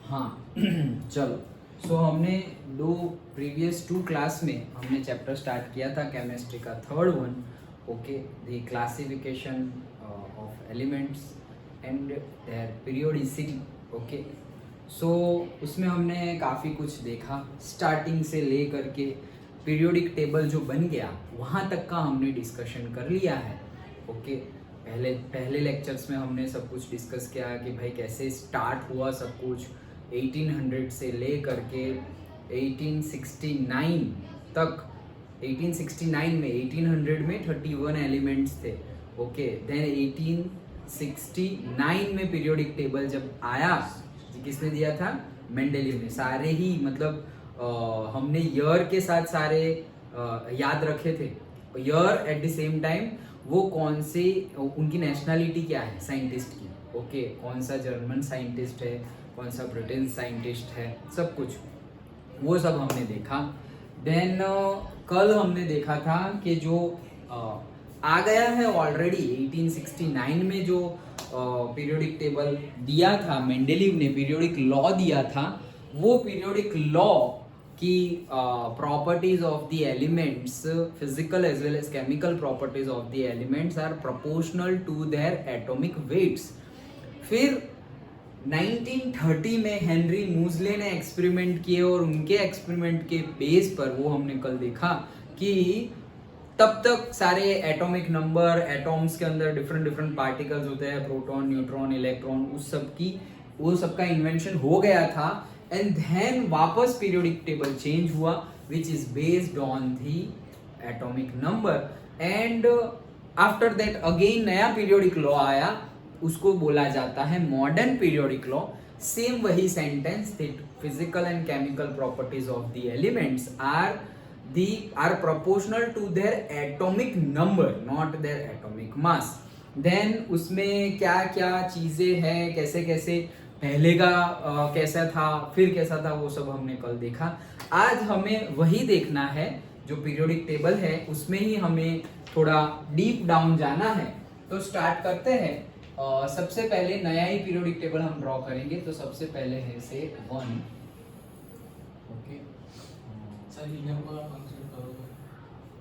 हाँ चलो। सो हमने प्रीवियस टू क्लास में हमने चैप्टर स्टार्ट किया था केमिस्ट्री का third one, okay, the classification of elements and their periodicity, okay. So उसमें हमने काफ़ी कुछ देखा, स्टार्टिंग से ले करके पीरियोडिक टेबल जो बन गया वहाँ तक का हमने डिस्कशन कर लिया है, ओके। पहले पहले लेक्चर्स में हमने सब कुछ डिस्कस किया कि भाई कैसे स्टार्ट हुआ सब कुछ 1800 से ले करके 1869 तक। 1869 में 1800 में 31 एलिमेंट्स थे, ओके। देन 1869 में पीरियोडिक टेबल जब आया, किसने दिया था? मेंडेलीव ने। सारे ही मतलब हमने ईयर के साथ सारे याद रखे थे, year at the same time वो कौन से, उनकी नेशनलिटी क्या है साइंटिस्ट की, ओके। कौन सा जर्मन साइंटिस्ट है, कौन सा ब्रिटेन साइंटिस्ट है, सब कुछ वो सब हमने देखा। देन कल हमने देखा था कि जो आ गया है ऑलरेडी 1869 में जो पीरियोडिक टेबल दिया था, मेंडेलीव ने पीरियोडिक लॉ दिया था, वो पीरियोडिक लॉ की properties of the elements, physical as well as chemical properties of the elements are proportional to their atomic weights. फिर 1930 में हेनरी मूजले ने एक्सपेरिमेंट किए और उनके एक्सपेरिमेंट के बेस पर वो हमने कल देखा कि तब तक सारे एटॉमिक नंबर, एटॉम्स के अंदर डिफरेंट डिफरेंट पार्टिकल्स होते हैं, प्रोटॉन, न्यूट्रॉन, इलेक्ट्रॉन, वो सब का इन्वेंशन हो गया था। एंड देन वापस पीरियोडिक टेबल चेंज हुआ which is based on the atomic number. And after that again नया पीरियोडिक लॉ आया, उसको बोला जाता है मॉडर्न पीरियोडिक लॉ। सेम वही sentence, that physical and chemical properties of the elements are proportional to their atomic number, not their atomic mass. Then उसमें क्या क्या चीजें हैं, कैसे कैसे पहले का कैसा था, फिर कैसा था, वो सब हमने कल देखा। आज हमें वही देखना है जो पीरियोडिक टेबल है, उसमें ही हमें थोड़ा डीप डाउन जाना है। तो स्टार्ट करते हैं। सबसे पहले नया ही पीरियोडिक टेबल हम ड्रॉ करेंगे। तो सबसे पहले है से 1, ओके।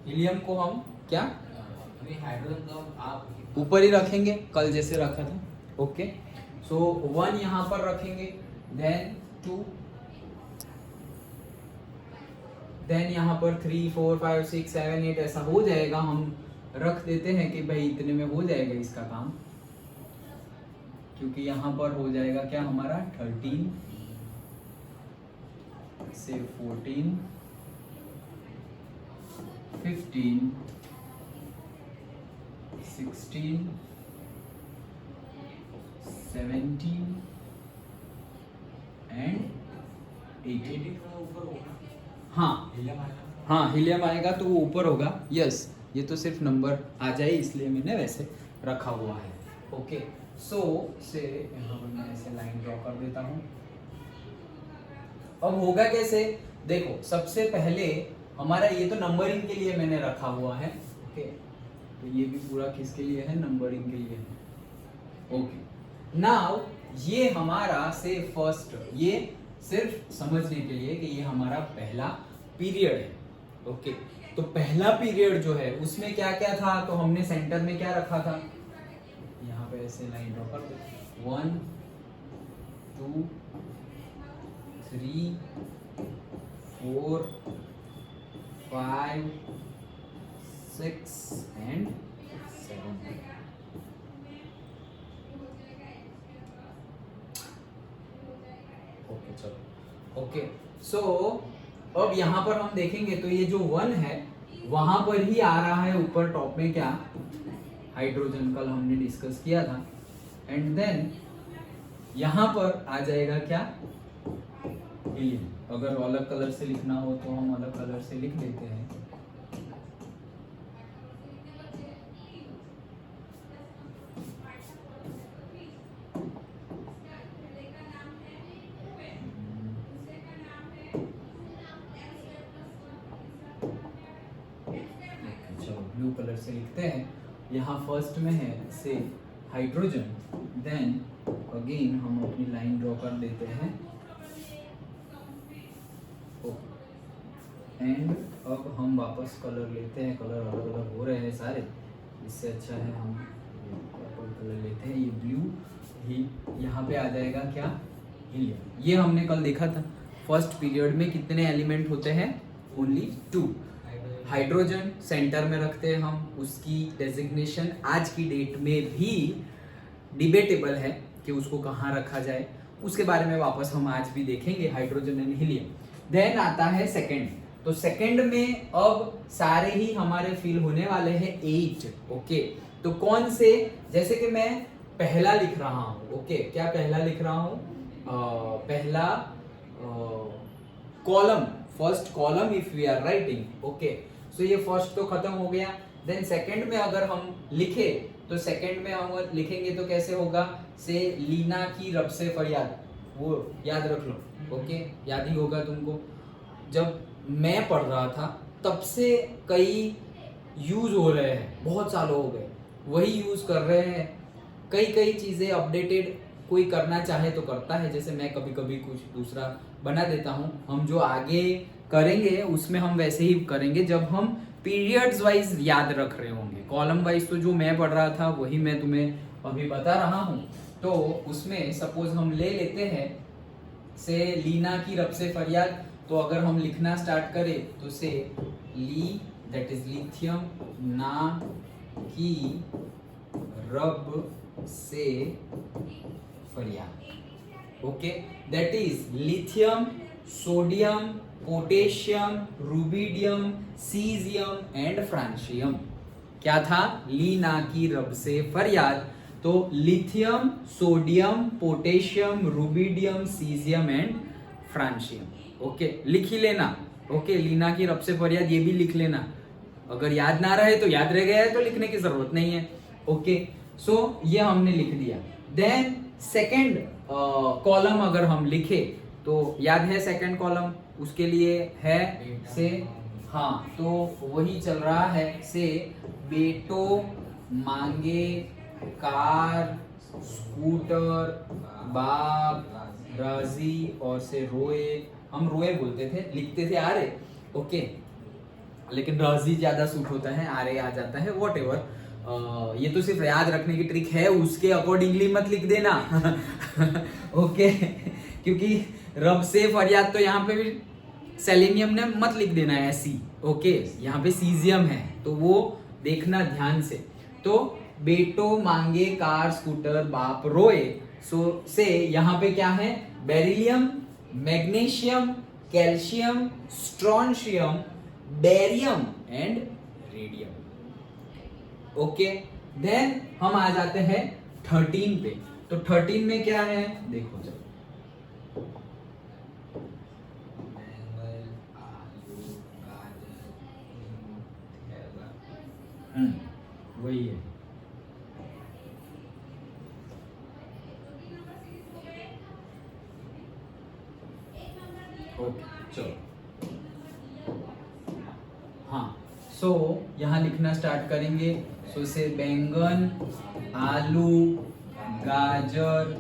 हीलियम को हम क्या हाइड्रोजन का आप ऊपर ही रखेंगे, कल जैसे रखा था, ओके। सो 1 यहाँ पर रखेंगे, देन 2, देन यहाँ पर 3, 4, 5, 6, 7, 8 ऐसा हो जाएगा। हम रख देते हैं कि भाई इतने में हो जाएगा इसका काम, क्योंकि यहाँ पर हो जाएगा क्या हमारा 13 से 14, 15, 16, 17 एंड 18। हाँ हाँ, हीलियम आएगा तो वो ऊपर होगा, यस। ये तो सिर्फ नंबर आ जाए इसलिए मैंने वैसे रखा हुआ है, ओके। सो से यहाँ पर मैं ऐसे लाइन ड्रॉ कर देता हूँ। अब होगा कैसे, देखो सबसे पहले हमारा ये तो नंबरिंग के लिए मैंने रखा हुआ है, ओके। तो ये भी पूरा किसके लिए है? नंबरिंग के लिए है, ओके। नाउ ये हमारा से फर्स्ट, ये सिर्फ समझने के लिए कि ये हमारा पहला पीरियड है, ओके। तो पहला पीरियड जो है उसमें क्या क्या था, तो हमने सेंटर में क्या रखा था, यहाँ पे ऐसे लाइन ड्रॉ कर दो। 1, 2, 3, 4, 5, 6 एंड 7। ओके चलो, ओके। सो अब यहाँ पर हम देखेंगे तो ये जो 1 है वहां पर ही आ रहा है ऊपर टॉप में क्या, हाइड्रोजन, कल हमने डिस्कस किया था। एंड देन यहाँ पर आ जाएगा क्या, हीलियम। अगर अलग कलर से लिखना हो तो हम अलग कलर से लिख देते हैं। चलो ब्लू कलर से लिखते हैं। यहाँ फर्स्ट में है से हाइड्रोजन, देन अगेन हम अपनी लाइन ड्रॉ कर देते हैं एंड अब हम वापस कलर लेते हैं, कलर अलग अलग हो रहे हैं सारे, इससे अच्छा है हम पर्पल कलर लेते हैं, ये ब्लू ही यहाँ पे आ जाएगा क्या, हीलियम। ये हमने कल देखा था फर्स्ट पीरियड में कितने एलिमेंट होते हैं, ओनली 2। हाइड्रोजन सेंटर में रखते हैं हम, उसकी डेजिग्नेशन आज की डेट में भी डिबेटेबल है कि उसको कहाँ रखा जाए, उसके बारे में वापस हम आज भी देखेंगे, हाइड्रोजन एंड हीलियम। देन आता है सेकंड, तो सेकंड में अब सारे ही हमारे फिल होने वाले हैं 8। ओके, तो कौन से, जैसे कि मैं पहला लिख रहा हूँ, ओके, क्या पहला लिख रहा हूँ, पहला column, first column if we are writing, okay, so ये फर्स्ट तो खत्म हो गया। देन सेकंड में अगर हम लिखे तो सेकंड में हम लिखेंगे तो कैसे होगा, से लीना की रब से फरियाद, वो याद रख लो, ओके, याद ही होगा तुमको। जब मैं पढ़ रहा था तब से कई यूज हो रहे हैं, बहुत सालों हो गए वही यूज कर रहे हैं, कई कई चीजें अपडेटेड कोई करना चाहे तो करता है, जैसे मैं कभी कभी कुछ दूसरा बना देता हूँ। हम जो आगे करेंगे उसमें हम वैसे ही करेंगे जब हम पीरियड्स वाइज याद रख रहे होंगे। कॉलम वाइज तो जो मैं पढ़ रहा था वही मैं तुम्हें अभी बता रहा हूँ। तो उसमें सपोज हम ले लेते हैं से लीना की रब से फरियाद, तो अगर हम लिखना स्टार्ट करें तो से ली, दैट इज लिथियम, ना की रब से फरियाद, okay, that is lithium, sodium, potassium, rubidium, caesium and francium. क्या था, लीना की रब से फरियाद, तो lithium, sodium, potassium, rubidium, caesium and francium. Okay, लिख ही लेना, ओके, लीना की रब से फरियाद ये भी लिख लेना, अगर याद ना रहे तो याद रह गया है तो लिखने की जरूरत नहीं है। ओके, सो ये हमने लिख दिया। देन सेकंड कॉलम अगर हम लिखे तो याद है सेकंड कॉलम, उसके लिए है से, हाँ, तो वही चल रहा है से बेटो मांगे कार, स्कूटर, बाप, राजी और से रोए, हम रोए बोलते थे, लिखते थे आरे, ओके, लेकिन राजी ज्यादा सूट होता है, आरे आ जाता है, वॉट एवर। ये तो सिर्फ याद रखने की ट्रिक है, उसके अकॉर्डिंगली मत लिख देना। ओके, क्योंकि रब से फरियाद तो यहाँ पे भी सेलेनियम ने मत लिख देना है ऐसी, ओके, यहाँ पे सीजियम है तो वो देखना ध्यान से। तो बेटो मांगे कार, स्कूटर, बाप रोए, सो से यहाँ पे क्या है, beryllium, magnesium, calcium, strontium, barium and radium. Okay, then हम आ जाते हैं 13 पे, तो 13 में क्या है देखो जब, वही है, ओके, चलो, हाँ, सो यहाँ लिखना स्टार्ट करेंगे। सो से बैंगन, आलू, गाजर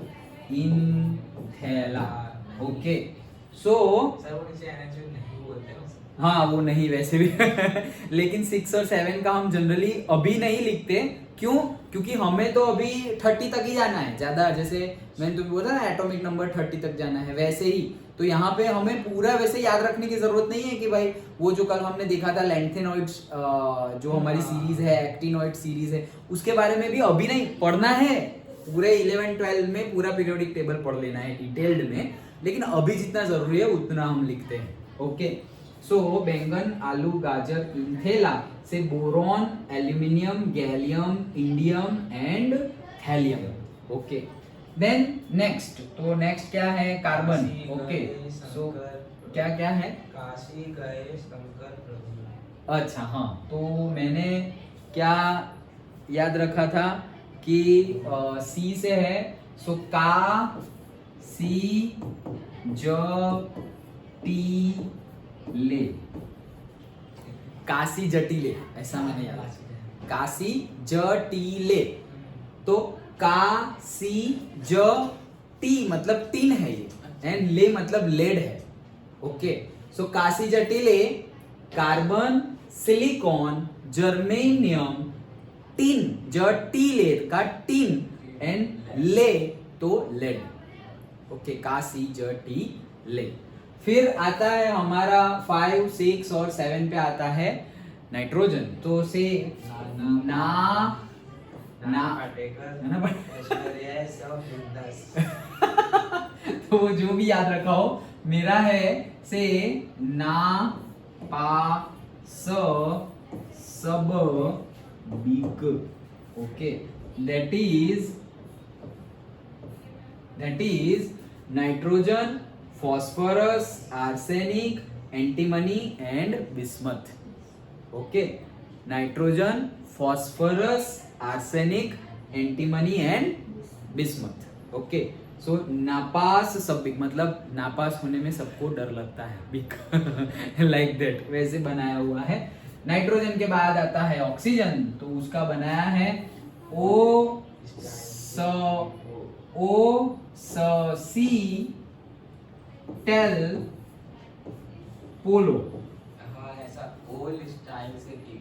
इन थैला, ओके, सो सर वो नीचे एनएचयू नहीं बोलते ना, हाँ वो नहीं वैसे भी लेकिन 6 और 7 का हम जनरली अभी नहीं लिखते, क्यों, क्योंकि हमें तो अभी 30 तक ही जाना है, ज्यादा, जैसे मैंने तुम्हें बोला ना एटॉमिक नंबर 30 तक जाना है, वैसे ही तो यहाँ पे हमें पूरा वैसे याद रखने की जरूरत नहीं है कि भाई वो जो कल हमने देखा था लैंथेनॉइड्स, जो हमारी सीरीज है, एक्टिनॉइड सीरीज है, उसके बारे में भी अभी नहीं पढ़ना है, पूरे 11-12 में पूरा पीरियोडिक टेबल पढ़ लेना है डिटेल्ड में, लेकिन अभी जितना जरूरी है उतना हम लिखते हैं। ओके, सो बैंगन, आलू, गाजर, इंथेला से boron, aluminium, gallium, indium and thallium. Okay, then next, तो नेक्स्ट क्या है, कार्बन। ओके, सो क्या क्या है, काशी गए शंकर प्रभु। अच्छा हाँ, तो मैंने क्या याद रखा था कि सी से है, सो का सी ज टी ले, काशी जटिले, ऐसा मैंने याद, काशी जटिले, तो का सी ज टी मतलब टीन है ये, एंड ले मतलब लेड है। ओके, सो काशी जटिले कार्बन, सिलिकॉन, जर्मेनियम, टिन, ज टी लेद का टिन एंड ले तो लेड. ओके, का सी ज टी ले. फिर आता है हमारा 5, 6 और 7 पे आता है नाइट्रोजन. तो से ना पाटेकर, ऐश्वर्या, सब बिंदास. तो वो जो भी याद रखा हो. मेरा है से ना पा स सब बिक. Okay, that is nitrogen, phosphorus, arsenic, antimony and bismuth. Okay, nitrogen, phosphorus, arsenic, antimony and bismuth. Okay, so नापास सब बिक, मतलब नापास होने में सबको डर लगता है, बिक लाइक दैट, वैसे बनाया हुआ है. नाइट्रोजन के बाद आता है ऑक्सीजन. तो उसका बनाया है ओ स सी टेल पोलो. हाँ, ऐसा ओल्ड स्टाइल से की.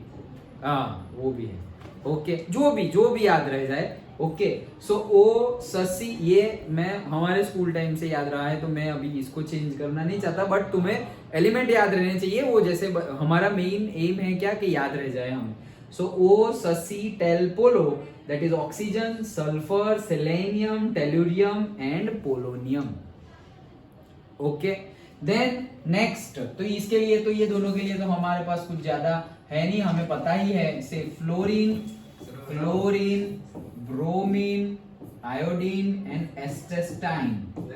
हाँ, वो भी है. ओके, जो भी याद रह जाए. ओके, सो ओ ससी, ये मैं हमारे स्कूल टाइम से याद रहा है, तो मैं अभी इसको चेंज करना नहीं चाहता. बट तुम्हें एलिमेंट याद रहने चाहिए, वो जैसे हमारा मेन एम है क्या कि याद रह जाए हमें. सो ओ ससी टेल पोलो, that is oxygen, sulphur, selenium, tellurium and polonium. Okay, then next. तो इसके लिए, तो ये दोनों के लिए तो हमारे पास कुछ ज्यादा है नहीं, हमें पता ही है. से फ्लोरीन, ब्रोमीन, आयोडीन एंड एस्टेस्टाइन.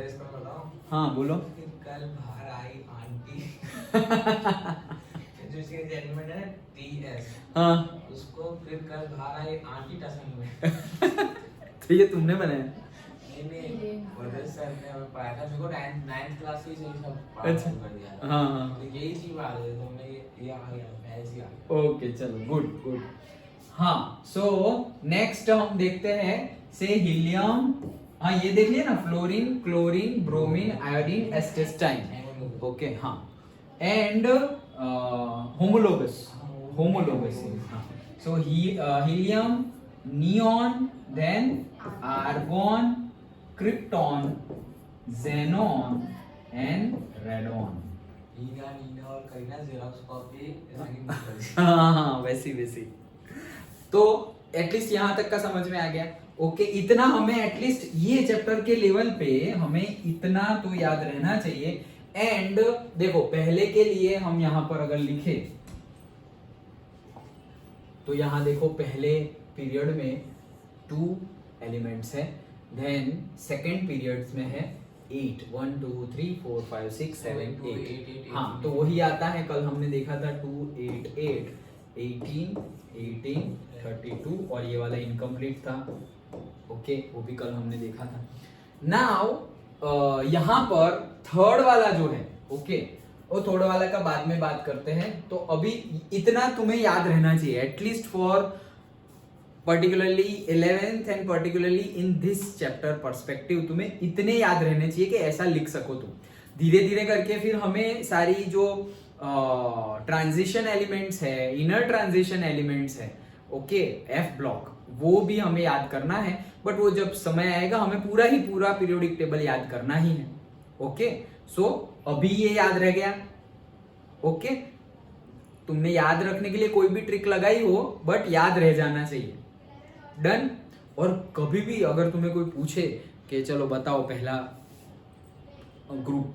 इसका बताओ. हाँ बोलो. कल बाहर आई आंटी. जो इसके एलिमेंट है टीएस. हाँ, उसको फिर कल बाहर आई आंटी टसन में. तो ये तुमने बनाया. नहीं, बदल सर ने हमें पढ़ाया था. मेरे को 9th क्लास से ही सब अच्छा. पढ़ा कर दिया था. हाँ. तो यही चीज बात है, तो मैं ये आ गया, ऐसे आ. ओके, चलो, गुड. हाँ, सो नेक्स्ट हम देखते हैं से हीलियम. हाँ, ये देख लिया ना, fluorine, chlorine, bromine, iodine, astatine. Okay, हाँ, एंड होमोलोगस. हाँ, so helium, neon, then argon, krypton, xenon and radon. Neena और करीना जेरोक्स कॉपी हाँ, वैसी. तो एटलीस्ट यहाँ तक का समझ में आ गया. ओके, इतना हमें एटलीस्ट ये चैप्टर के लेवल पे हमें इतना तो याद रहना चाहिए. एंड देखो, पहले के लिए हम यहाँ पर अगर लिखे तो यहाँ देखो, पहले पीरियड में 2 एलिमेंट्स है. देन सेकेंड पीरियड्स में है 8, 1 2 3 4 5 6 7 8. हाँ, तो वही आता है. कल हमने देखा था 2 8 8 18 18 32 और ये वाला इनकम्प्लीट था. ओके, वो भी कल हमने देखा था. नाउ यहाँ पर थर्ड वाला जो है, ओके, वो थर्ड वाला का बाद में बात करते हैं. तो अभी इतना तुम्हें याद रहना चाहिए at least for particularly 11th and particularly in this chapter perspective. तुम्हें इतने याद रहने चाहिए कि ऐसा लिख सको तुम. धीरे धीरे करके फिर हमें सारी जो ट्रांजिशन एलिमेंट्स है, इनर ट्रांजिशन एलिमेंट्स है, ओके, एफ ब्लॉक, वो भी हमें याद करना है. बट वो जब समय आएगा हमें पूरा पीरियोडिक टेबल याद करना ही है. ओके, सो अभी ये याद रह गया. ओके, तुमने याद रखने के लिए कोई भी ट्रिक लगाई हो, बट याद रह जाना चाहिए. डन. और कभी भी अगर तुम्हें कोई पूछे कि चलो बताओ पहला ग्रुप,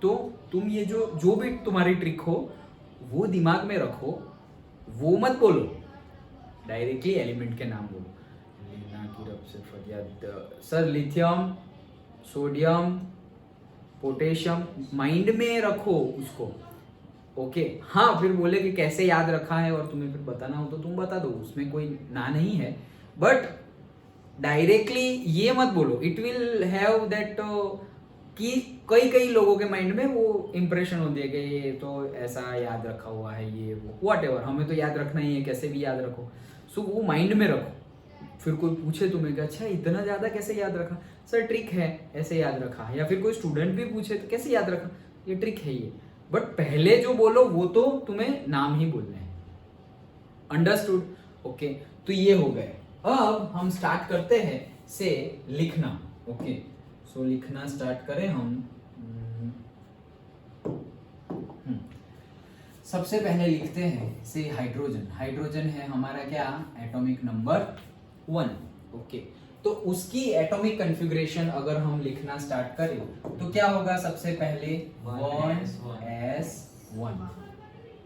तो तुम ये जो भी तुम्हारी ट्रिक हो वो दिमाग में रखो, वो मत बोलो, डायरेक्टली एलिमेंट के नाम बोलो. Sir, lithium, sodium, potassium, mind में रखो उसको. ओके, हाँ, फिर बोले कि कैसे याद रखा है और तुम्हें फिर बताना हो तो तुम बता दो, उसमें कोई ना नहीं है. बट डायरेक्टली ये मत बोलो. इट विल हैव दैट कि कई लोगों के माइंड में वो इंप्रेशन होती है कि ये तो ऐसा याद रखा हुआ है, ये वो व्हाटएवर. हमें तो याद रखना ही है, कैसे भी याद रखो. सो वो माइंड में रखो. फिर कोई पूछे तुम्हें कि अच्छा इतना ज्यादा कैसे याद रखा, सर ट्रिक है, ऐसे याद रखा. या फिर कोई स्टूडेंट भी पूछे तो कैसे याद रखा, ये ट्रिक है, ये बट पहले जो बोलो वो तो तुम्हें नाम ही बोलने हैं। अंडरस्टूड? ओके, तो ये हो गए। अब हम स्टार्ट करते हैं से लिखना। ओके, सो लिखना स्टार्ट करें हम। सबसे पहले लिखते हैं से हाइड्रोजन। हाइड्रोजन है हमारा क्या, एटॉमिक नंबर 1। ओके, तो उसकी एटॉमिक कॉन्फ़िगरेशन अगर हम लिखना स्टार्ट करें तो क्या होगा, सबसे पहले 1s1।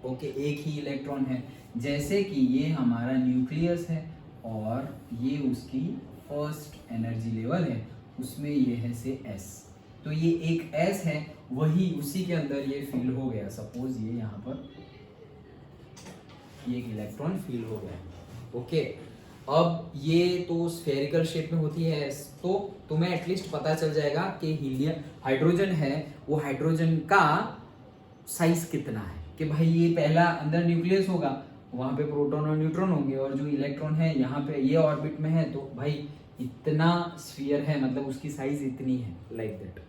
ओके, एक ही इलेक्ट्रॉन है, जैसे कि ये हमारा न्यूक्लियस है और ये उसकी फर्स्ट एनर्जी लेवल है, उसमें ये है से s। तो ये एक s है, वही उसी के अंदर ये फील हो गया। सपोज ये यहाँ पर ये एक इलेक्ट्रॉन फील हो गया। ओके, अब ये तो स्फेरिकल शेप में होती है, तो तुम्हें एटलीस्ट पता चल जाएगा कि हीलियम हाइड्रोजन है, वो हाइड्रोजन का साइज कितना है, कि भाई ये पहला अंदर न्यूक्लियस होगा, वहां पे प्रोटॉन और न्यूट्रॉन होंगे, और जो इलेक्ट्रॉन है यहाँ पे ये ऑर्बिट में है, तो भाई इतना स्फीयर है, मतलब उसकी साइज इतनी है, लाइक दैट।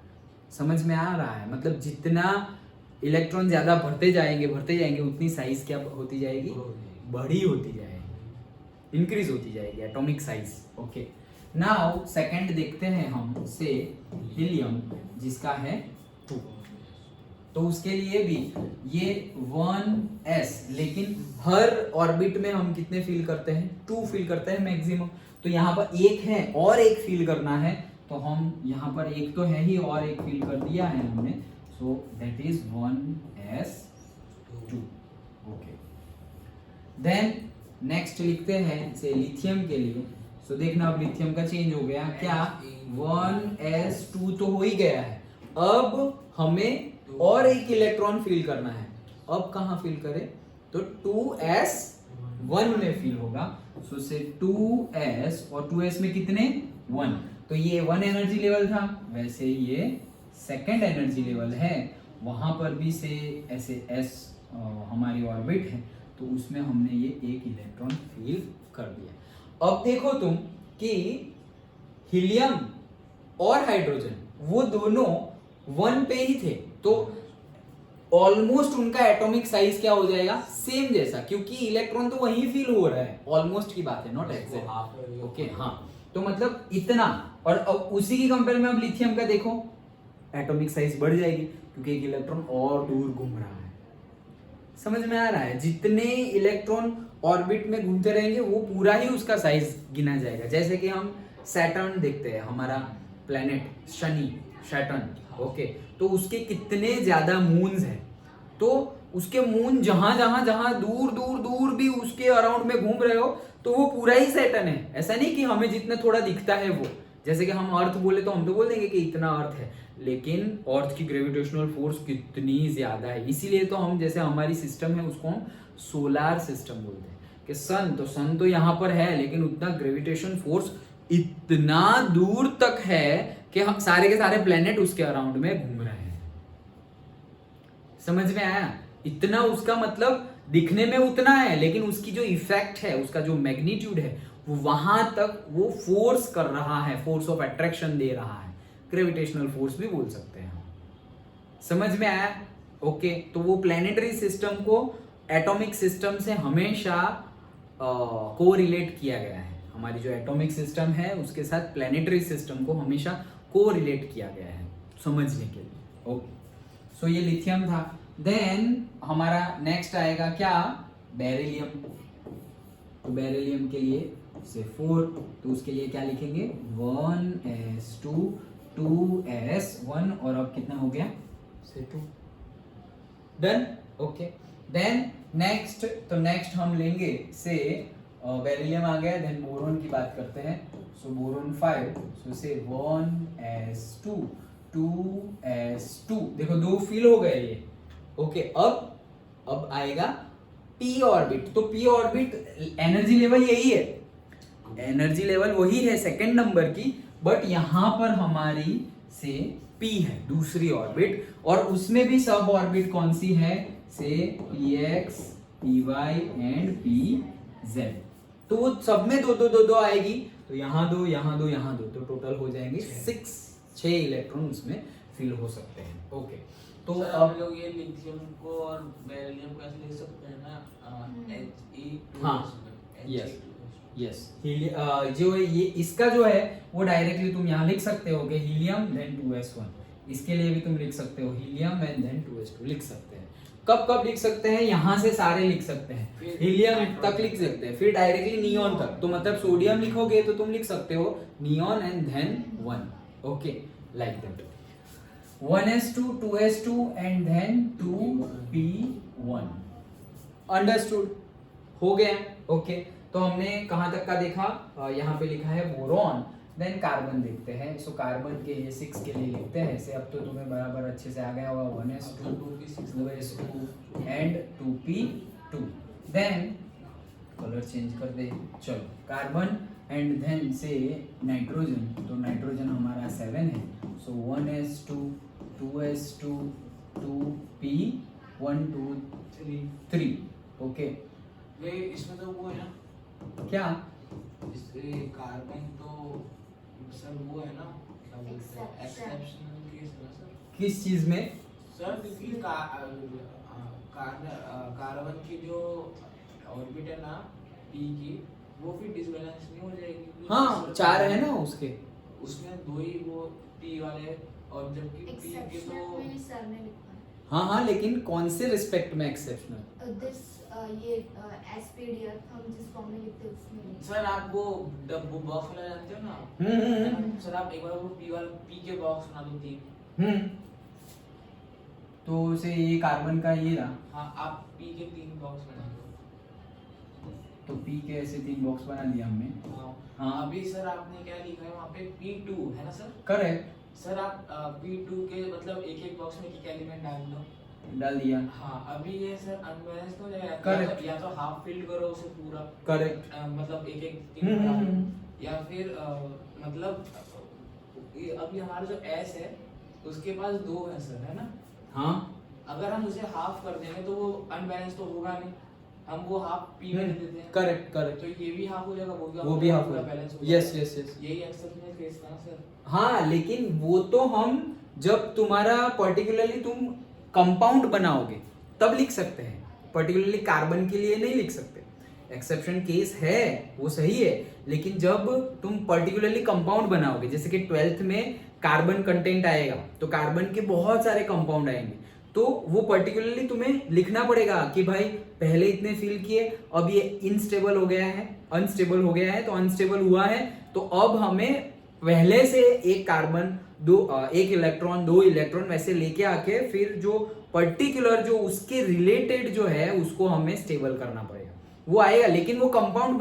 समझ में आ रहा है? मतलब जितना इलेक्ट्रॉन ज्यादा भरते जाएंगे उतनी साइज क्या होती जाएगी, बड़ी होती जाएगी, इंक्रीज होती जाएगी atomic size. Okay, now second देखते हैं हम से हीलियम, जिसका है 2। तो उसके लिए भी ये 1s, लेकिन हर ऑर्बिट में हम कितने फील करते हैं, 2 फील करते हैं मैक्सिमम। तो यहाँ पर एक है और एक फील करना है, तो हम यहाँ पर एक तो है ही और एक फील कर दिया है हमने, so that is 1s2। Okay, then next लिखते हैं से लिथियम के लिए। सो देखना अब लिथियम का चेंज हो गया, क्या 1s2 तो हो ही गया है, अब हमें और एक इलेक्ट्रॉन फील करना है। अब कहाँ फील करें, तो 2s1 में फील होगा। सो से 2s, और 2s में कितने 1, तो ये 1 एनर्जी लेवल था, वैसे ये सेकंड एनर्जी लेवल है, वहां पर भी से ऐसे s हमारी ऑर्बिट है, तो उसमें हमने ये एक इलेक्ट्रॉन फील कर दिया। अब देखो तुम कि हीलियम और हाइड्रोजन वो दोनों 1 पे ही थे, तो ऑलमोस्ट उनका एटॉमिक साइज क्या हो जाएगा, सेम जैसा, क्योंकि इलेक्ट्रॉन तो वहीं फील हो रहा है, ऑलमोस्ट की बात है, नॉट एग्जैक्ट। ओके, हाँ, तो मतलब इतना। और अब उसी की कंपेयर में अब लिथियम का देखो, एटॉमिक साइज बढ़ जाएगी, क्योंकि एक इलेक्ट्रॉन और दूर घूम रहा है। समझ में आ रहा है? जितने इलेक्ट्रॉन ऑर्बिट में घूमते रहेंगे वो पूरा ही उसका साइज गिना जाएगा। जैसे कि हम सैटर्न देखते हैं, हमारा प्लेनेट शनि, सैटर्न। ओके, तो उसके कितने ज्यादा मून्स हैं, तो उसके मून जहां जहां जहां दूर दूर दूर भी उसके अराउंड में घूम रहे हो, तो वो पूरा ही सैटर्न है। ऐसा नहीं कि हमें जितना थोड़ा दिखता है वो, जैसे कि हम अर्थ बोले तो हम तो बोल देंगे कि इतना अर्थ है, लेकिन अर्थ की ग्रेविटेशनल फोर्स कितनी ज्यादा है। इसीलिए तो हम, जैसे हमारी सिस्टम है उसको हम सोलार सिस्टम बोलते हैं, कि सन तो यहाँ पर है, लेकिन उतना ग्रेविटेशन फोर्स इतना दूर तक है कि हम सारे के सारे प्लेनेट उसके अराउंड में घूम रहे हैं। समझ में आया? इतना उसका मतलब दिखने में उतना है, लेकिन उसकी जो इफेक्ट है, उसका जो मैग्नीट्यूड है, वो वहां तक वो फोर्स कर रहा है, फोर्स ऑफ अट्रैक्शन दे रहा है, ग्रेविटेशनल फोर्स भी बोल सकते हैं। समझ में आया? ओके, तो वो प्लेनेटरी सिस्टम को एटॉमिक सिस्टम से हमेशा को रिलेट किया गया है। हमारी जो एटॉमिक सिस्टम है उसके साथ प्लेनेटरी सिस्टम को हमेशा को रिलेट किया गया है, समझने के लिए। ओके, सो ये लिथियम था। देन हमारा नेक्स्ट आएगा क्या, बेरिलियम। तो बेरिलियम के लिए से 4, तो उसके लिए क्या लिखेंगे, 1s2 2s1, और अब कितना हो गया, से 2। डन। ओके, देन नेक्स्ट, तो नेक्स्ट हम लेंगे से बेरिलियम आ गया, देन बोरोन की बात करते हैं। सो बोरोन 5, सो से 1s2 2s2, देखो 2 फील हो गए ये। ओके, अब आएगा p ऑर्बिट। तो p ऑर्बिट एनर्जी लेवल यही है, एनर्जी लेवल वही है सेकंड नंबर की, बट यहां पर हमारी से p है दूसरी ऑर्बिट, और उसमें भी सब ऑर्बिट कौन सी है, से px py एंड pz। तो वो सब में दो आएगी, तो यहाँ 2 यहाँ 2 यहाँ 2, तो टोटल हो जाएंगे 6 इलेक्ट्रॉन उसमें फिल हो सकते हैं। ओके, तो सर अब हम लोग ये लिथियम को और बेरिलियम को ऐसे लिख सकते हैं ना, He2 हाँ, यस यस, जो ये इसका जो है वो डायरेक्टली तुम यहाँ लिख सकते हो कि हीलियम देन 2s1। इसके लिए भी तुम लिख सकते हो हीलियम एंड देन 2s2 लिख सकते हैं। कब कब लिख सकते हैं, यहाँ से सारे लिख सकते हैं, फिर हीलियम तक नाइट्रोजन लिख सकते हैं, फिर डायरेक्टली नियॉन तक। तो मतलब सोडियम लिखोगे तो तुम लिख सकते हो neon and then 1। Okay, like that 1s2 2s2 and then 2p1। Understood, हो गया। ओके, तो हमने कहाँ तक का देखा, यहाँ पे लिखा है बोरॉन, देन कार्बन देखते हैं। सो कार्बन के लिए 6 के लिए लिखते हैं ऐसे। अब तो तुम्हें बराबर अच्छे से आ गया होगा 1s2 2s2 and 2p2। Then colour change कर दे, चलो कार्बन एंड देन से नाइट्रोजन, तो नाइट्रोजन हमारा 7 है। सो 1s2 2s2 2p1 2 3। ओके, ये इसमें तो वो है ना, क्या इससे कार्बन तो सर वो है ना, क्या बोलते हैं, एक्सेप्शनल केस है ना सर। किस चीज में? सर क्योंकि कार्बन की जो ऑर्बिट है ना p की, वो फिर डिसबैलेंस नहीं हो जाएगी क्योंकि हाँ, 4 है ना उसके। उसमें 2 ही वो p वाले, और जबकि p के एक्सेप्शनल तो में सर ने लिखा है। हाँ हाँ, लेकिन कौन से रिस्पेक्ट में एक्सेप्शनल? दिस ये एसपीडीएफ हम जिस फॉर्म में लिखते हैं उसमें। सर आप वो बॉक्स वाला जानते हो ना, सर आप एक बार वो p वाला p के बॉक्स बना दो 3। तो उसे ये कार्बन का ये रहा, हाँ, आप p के 3 बॉक्स बना दो। तो पी के ऐसे 3 बॉक्स बना दिया हमने। हाँ, हाँ। अभी सर आपने क्या लिखा है वहाँ पे p2 है ना सर। करेक्ट, सर आप p2 के मतलब एक एक बॉक्स में एक एलिमेंट डाल दो। डाल दिया। हाँ, अभी ये सर अनबैलेंस हो जाएगा। Correct. या तो हाफ फिल करो उसे पूरा, करेक्ट, मतलब एक एक तीन डाल दो। या फिर मतलब अभी हमारा जो S है उसके पास 2 है सर, है ना। हाँ अगर हम उसे हाफ कर देंगे तो वो अनबैलेंस तो होगा नहीं, हम वो हाफ p में दे देते हैं। करेक्ट करेक्ट, तो ये भी हाफ हो जाएगा, वो भी हाफ पूरा हो बैलेंस हो यस जाएगा। Yes yes. यही एक्सेप्शनल केस था ना सर। हाँ, लेकिन वो तो हम जब तुम्हारा पर्टिकुलरली तुम कंपाउंड बनाओगे तब लिख सकते हैं, पर्टिकुलरली कार्बन के लिए नहीं लिख सकते। एक्सेप्शन केस है वो सही है, लेकिन जब तुम पर्टिकुलरली कंपाउंड बनाओगे, जैसे कि 12th में कार्बन कंटेंट आएगा तो कार्बन के बहुत सारे कंपाउंड आएंगे, तो वो पर्टिकुलरली तुम्हें लिखना पड़ेगा कि भाई पहले इतने फिल किए, अब ये इनस्टेबल हो गया है, अनस्टेबल हो गया है, तो अनस्टेबल हुआ है तो अब हमें पहले से एक कार्बन एक इलेक्ट्रॉन 2 इलेक्ट्रॉन वैसे लेके आके फिर जो पर्टिकुलर जो उसके रिलेटेड जो है उसको हमें स्टेबल करना पड़ेगा, वो आएगा। लेकिन वो कंपाउंड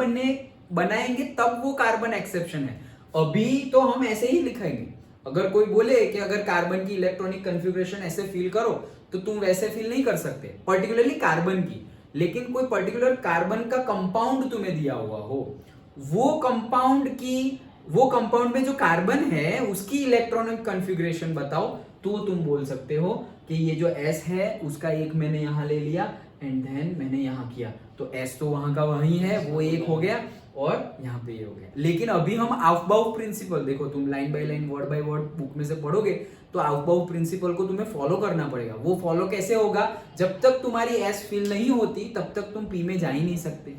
बनाएंगे तब वो कार्बन एक्सेप्शन है। अभी तो हम ऐसे ही लिखेंगे। अगर कोई बोले कि अगर कार्बन की इलेक्ट्रॉनिक कॉन्फ़िगरेशन ऐसे फील करो तो तुम वैसे फील नहीं कर सकते, पर्टिकुलरली कार्बन की। लेकिन कोई पर्टिकुलर कार्बन का कंपाउंड तुम्हें दिया हुआ हो, वो कंपाउंड में जो कार्बन है उसकी इलेक्ट्रॉनिक कॉन्फ़िगरेशन बताओ, तो तुम बोल सकते हो कि ये जो S है उसका एक मैंने यहाँ ले लिया एंड देन मैंने यहाँ किया, तो S तो वहां का वही है, वो एक हो गया और यहाँ पे ये हो गया। लेकिन अभी हम आउफबाउ प्रिंसिपल, देखो तुम line by line word by word book में से पढ़ोगे तो आउफबाउ प्रिंसिपल को तुम्हें फॉलो करना पड़ेगा। वो फॉलो कैसे होगा, जब तक तुम्हारी S फिल नहीं होती तब तक तुम P में जा ही नहीं सकते।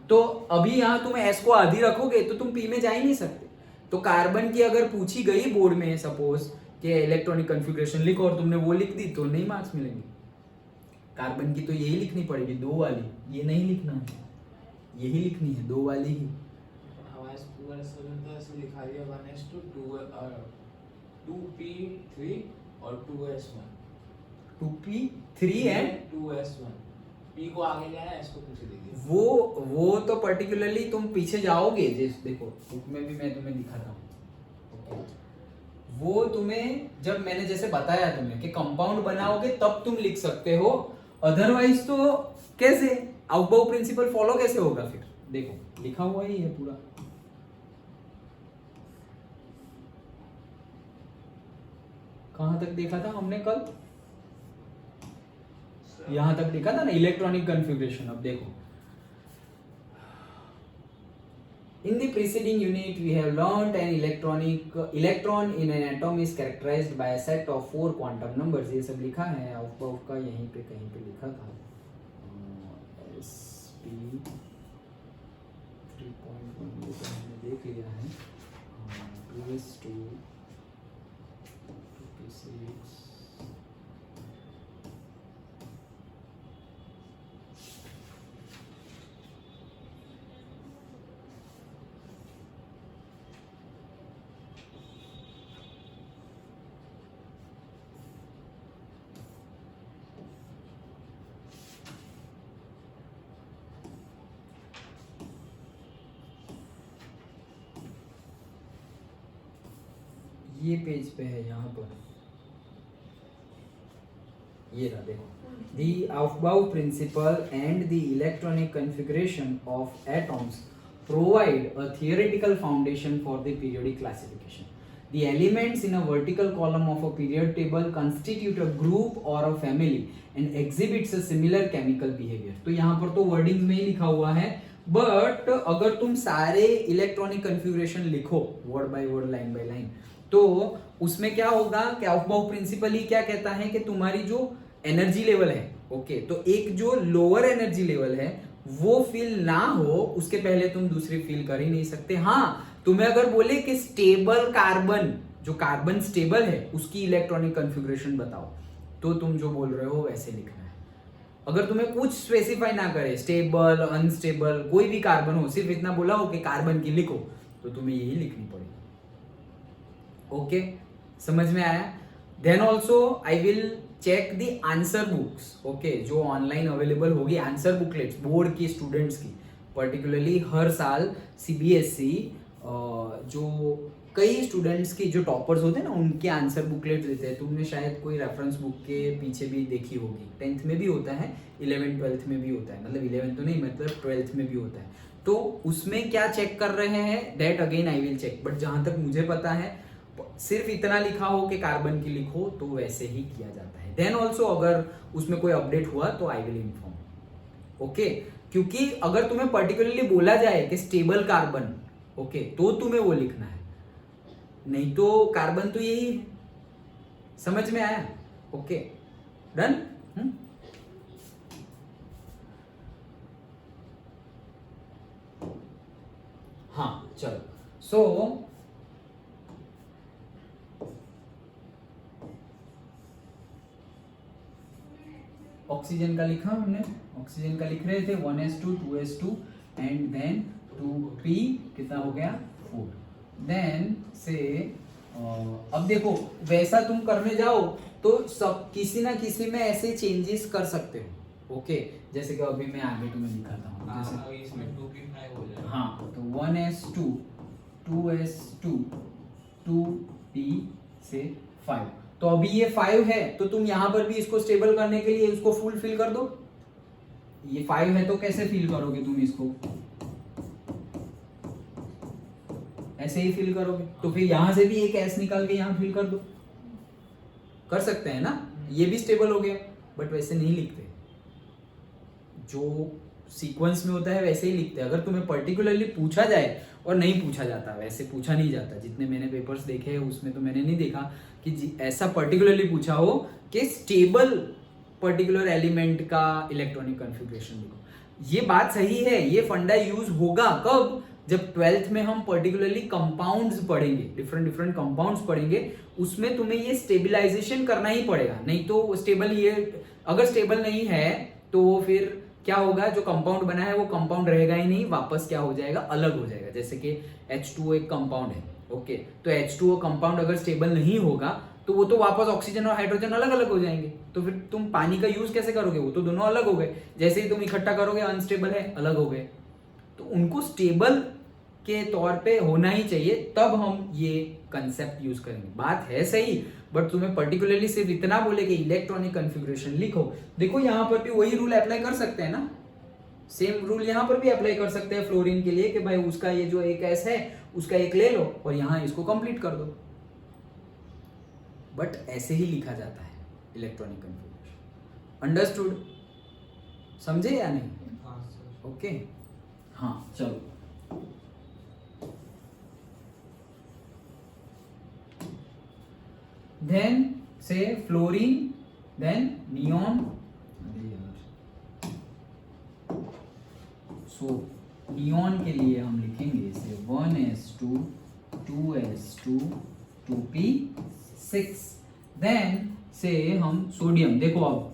तो अभी यहाँ तुम S को आधी रखोगे तो तुम P में जा ही नहीं सकते। तो कार्बन की अगर पूछी गई बोर्ड में सपोज कि इलेक्ट्रॉनिक कॉन्फ़िगरेशन लिखो और तुमने वो लिख दी तो नहीं मार्क्स मिलेंगे। कार्बन की तो यही लिखनी पड़ेगी, 2 वाली, ये नहीं लिखना है, यही लिखनी है 2 वाली ही। हमारे पूरा ऐसे लिखा दिया 1s2 2p3 और 2s1 2p3 and 2s1 p को आगे ले आया, s को पीछे दे दिया। वो तो पर्टिकुलरली तुम पीछे जाओगे, जैसे देखो बुक में भी मैं तुम्हें दिखाता हूँ। वो तुम्हें जब मैंने जैसे बताया तुम्हें कि कंपाउंड बनाओगे तब तुम लिख सकते हो, अदरवाइज तो कैसे, आउटबाउ प्रिंसिपल फॉलो कैसे होगा फिर। देखो लिखा हुआ ही है पूरा, कहां तक देखा था हमने कल, यहां तक देखा था ना इलेक्ट्रॉनिक कॉन्फ़िगरेशन। अब देखो In the preceding unit, we have learnt an electron in an atom is characterized by a set of 4 quantum numbers. ये सब लिखा है आउटबाउट का, यहीं पे कहीं पे लिखा था SP 3.1 ये तो हमने देख लिया है 2s2 2p6 ये पेज पे है, यहाँ पर ये रहा, देखो The Aufbau principle and the electronic configuration of atoms provide a theoretical foundation for the periodic classification. The elements in a vertical column of a period table constitute a group or a family and exhibits a similar chemical behavior. तो यहाँ पर तो wording में ही लिखा हुआ है, but अगर तुम सारे इलेक्ट्रॉनिक कन्फिगरेशन लिखो word by word, line by line, तो उसमें क्या होगा कि ऑफबाउ प्रिंसिपल ही क्या कहता है कि तुम्हारी जो एनर्जी लेवल है, ओके, तो एक जो लोअर एनर्जी लेवल है वो फील ना हो उसके पहले तुम दूसरी फील कर ही नहीं सकते. हाँ, तुम्हें अगर बोले कि स्टेबल कार्बन, जो कार्बन स्टेबल है उसकी इलेक्ट्रॉनिक कन्फिगरेशन बताओ, तो तुम जो बोल रहे हो वैसे लिखना है. अगर तुम्हें कुछ स्पेसिफाई ना करे, स्टेबल अनस्टेबल कोई भी कार्बन हो, सिर्फ इतना बोला हो कि कार्बन की लिखो, तो तुम्हें यही लिखनी पड़ेगी. ओके, समझ में आया? Then also I will check the answer books, okay, जो ऑनलाइन अवेलेबल होगी, आंसर बुकलेट्स बोर्ड की स्टूडेंट्स की, पर्टिकुलरली हर साल सीबीएसई जो कई स्टूडेंट्स की जो टॉपर्स होते हैं ना उनके आंसर बुकलेट देते हैं. तुमने शायद कोई रेफरेंस बुक के पीछे भी देखी होगी. 10th में भी होता है, 11th 12th में भी होता है, मतलब 11th तो नहीं, मतलब 12th में भी होता है. तो उसमें क्या चेक कर रहे हैं, that again I will check, but जहां तक मुझे पता है सिर्फ इतना लिखा हो कि कार्बन की लिखो तो वैसे ही किया जाता है. देन ऑल्सो अगर उसमें कोई अपडेट हुआ तो आई विल इन्फॉर्म. ओके, क्योंकि अगर तुम्हें पर्टिकुलरली बोला जाए कि स्टेबल कार्बन, ओके, तो तुम्हें वो लिखना है, नहीं तो कार्बन तो यही है. समझ में आया? Okay, done. हाँ चलो, सो ऑक्सीजन का लिखा हमने, ऑक्सीजन का लिख रहे थे 1s2 2s2 and then 2p कितना हो गया 4. देन से अब देखो वैसा तुम करने जाओ तो सब किसी ना किसी में ऐसे चेंजेस कर सकते हो. ओके, जैसे कि अभी मैं आगे तुम्हें दिखाता हूँ. जैसे इसमें 2p5 हो जाएगा. हाँ, तो 1s2 2s2 2p से 5. तो अभी ये 5 है तो तुम यहां पर भी इसको स्टेबल करने के लिए इसको फुल फिल कर दो. ये 5 है तो कैसे फिल करोगे तुम इसको? ऐसे ही फिल करोगे. तो फिर यहां से भी एक एस निकाल के यहां फिल कर दो. कर सकते हैं ना, ये भी स्टेबल हो गया, बट वैसे नहीं लिखते. जो सीक्वेंस में होता है वैसे ही लिखते हैं. अगर तुम्हें पर्टिकुलरली पूछा जाए, और नहीं पूछा जाता, वैसे पूछा नहीं जाता, जितने मैंने पेपर्स देखे हैं उसमें तो मैंने नहीं देखा कि ऐसा पर्टिकुलरली पूछा हो कि स्टेबल पर्टिकुलर एलिमेंट का इलेक्ट्रॉनिक कॉन्फ़िगरेशन लिखो. ये बात सही है, ये फंडा यूज होगा कब? जब 12th में हम पर्टिकुलरली कंपाउंड्स पढ़ेंगे, डिफरेंट कंपाउंड्स पढ़ेंगे, उसमें तुम्हें ये स्टेबलाइजेशन करना ही पड़ेगा. नहीं तो स्टेबल, ये अगर स्टेबल नहीं है तो फिर क्या होगा, जो कंपाउंड बना है वो कंपाउंड रहेगा ही नहीं, वापस क्या हो जाएगा, अलग हो जाएगा. जैसे कि H2O एक कंपाउंड है, ओके, तो H2O कंपाउंड अगर स्टेबल नहीं होगा तो वो तो वापस ऑक्सीजन और हाइड्रोजन अलग अलग हो जाएंगे. तो फिर तुम पानी का यूज कैसे करोगे? वो तो दोनों अलग हो गए. जैसे ही तुम इकट्ठा करोगे अनस्टेबल है, अलग हो गए. तो उनको स्टेबल के तौर पे होना ही चाहिए, तब हम ये कंसेप्ट यूज करेंगे. बात है सही, बट तुम्हें पर्टिकुलरली सिर्फ इतना बोले कि इलेक्ट्रॉनिक कॉन्फ़िगरेशन लिखो. देखो यहाँ पर भी वही रूल अप्लाई कर सकते हैं ना, सेम रूल यहाँ पर भी अप्लाई कर सकते हैं फ्लोरीन के लिए कि भाई उसका ये जो एक एस है उसका एक ले लो और यहाँ इसको कंप्लीट कर दो. बट ऐसे ही लिखा जाता है इलेक्ट्रॉनिक कॉन्फ़िगरेशन. अंडरस्टूड? समझे या नहीं? ओके, हाँ चलो. देन से फ्लोरीन, देन नियॉन। सो नियॉन के लिए हम लिखेंगे इसे 1s2 2s2 2p6। देन से हम सोडियम, देखो अब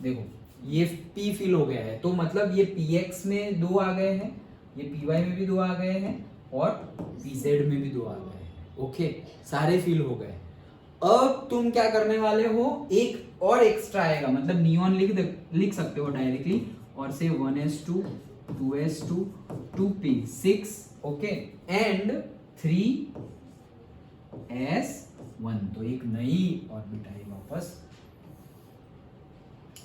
देखो ये P फिल हो गया है, तो मतलब ये PX में 2 आ गए हैं, ये PY में भी 2 आ गए हैं और PZ में भी 2 आ गए हैं। ओके, सारे फिल हो गए। अब तुम क्या करने वाले हो, एक और एक्स्ट्रा आएगा, मतलब नियॉन लिख सकते हो डायरेक्टली, और से 1s2 2s2 2p6, okay, and 3s1। तो एक नई ऑर्बिट आई वापस,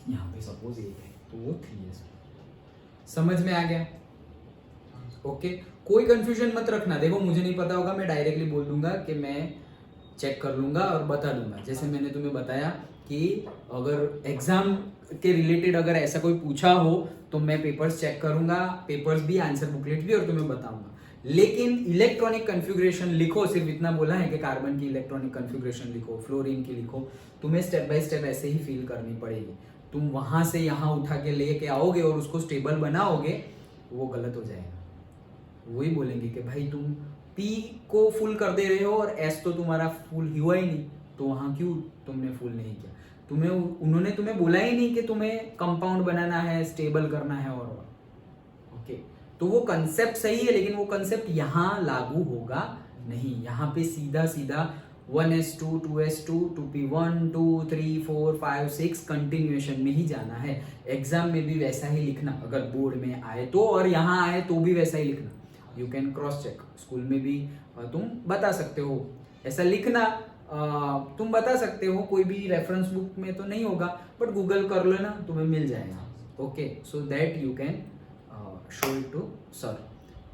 यहाँ पे सपोज एक है तो वो 3s1। समझ में आ गया? ओके, कोई कंफ्यूजन मत रखना। देखो मुझे नहीं पता होगा, मैं डायरेक्टली बोल दूंगा कि मैं चेक कर लूंगा और बता दूंगा। जैसे मैंने तुम्हें बताया कि अगर एग्जाम के रिलेटेड अगर ऐसा कोई पूछा हो तो मैं पेपर्स चेक करूंगा, पेपर्स भी, आंसर बुकलेट भी, और तुम्हें बताऊंगा। लेकिन इलेक्ट्रॉनिक कन्फिग्रेशन लिखो, सिर्फ इतना बोला है कि कार्बन की इलेक्ट्रॉनिक कन्फिग्रेशन लिखो, फ्लोरीन की लिखो, तुम्हें स्टेप बाय स्टेप ऐसे ही फील करनी पड़ेगी। तुम वहां से यहाँ उठा के लेके आओगे और उसको स्टेबल बनाओगे, वो गलत हो जाएगा। वही बोलेंगे कि भाई तुम P को फुल कर दे रहे हो और S तो तुम्हारा फुल हुआ ही नहीं, तो वहां क्यों तुमने फुल नहीं किया? उन्होंने तुम्हें बोला ही नहीं कि तुम्हें कंपाउंड बनाना है, स्टेबल करना है और ओके। तो वो कंसेप्ट सही है, लेकिन वो कंसेप्ट यहाँ लागू होगा नहीं। यहाँ पे सीधा सीधा 1s2 2s2 2p1 2 3 4 5 6 कंटिन्यूएशन में ही जाना है। एग्जाम में भी वैसा ही लिखना, अगर बोर्ड में आए तो, और यहाँ आए तो भी वैसा ही लिखना। You can cross check, school में भी तुम बता सकते हो, ऐसा लिखना तुम बता सकते हो। कोई भी रेफरेंस बुक में तो नहीं होगा, बट गूगल कर लेना, तुम्हें मिल जाएगा। Okay, so that you can show it to sir.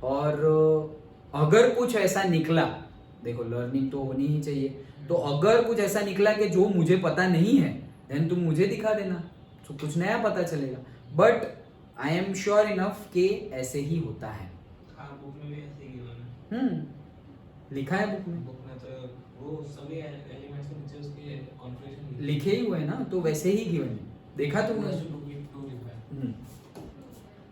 और अगर कुछ ऐसा निकला, देखो लर्निंग तो होनी ही चाहिए, तो अगर कुछ ऐसा निकला कि जो मुझे पता नहीं है, देन तुम मुझे दिखा देना, तो कुछ नया पता चलेगा। But I am sure enough कि ऐसे ही होता है। बुक में भी ऐसे ही गिवन है, लिखा है बुक में तो वो सभी एलिमेंट्स के नीचे उसके कॉन्फ़िगरेशन लिखे ही हुए ना, तो वैसे ही गिवन है। देखा तुमने?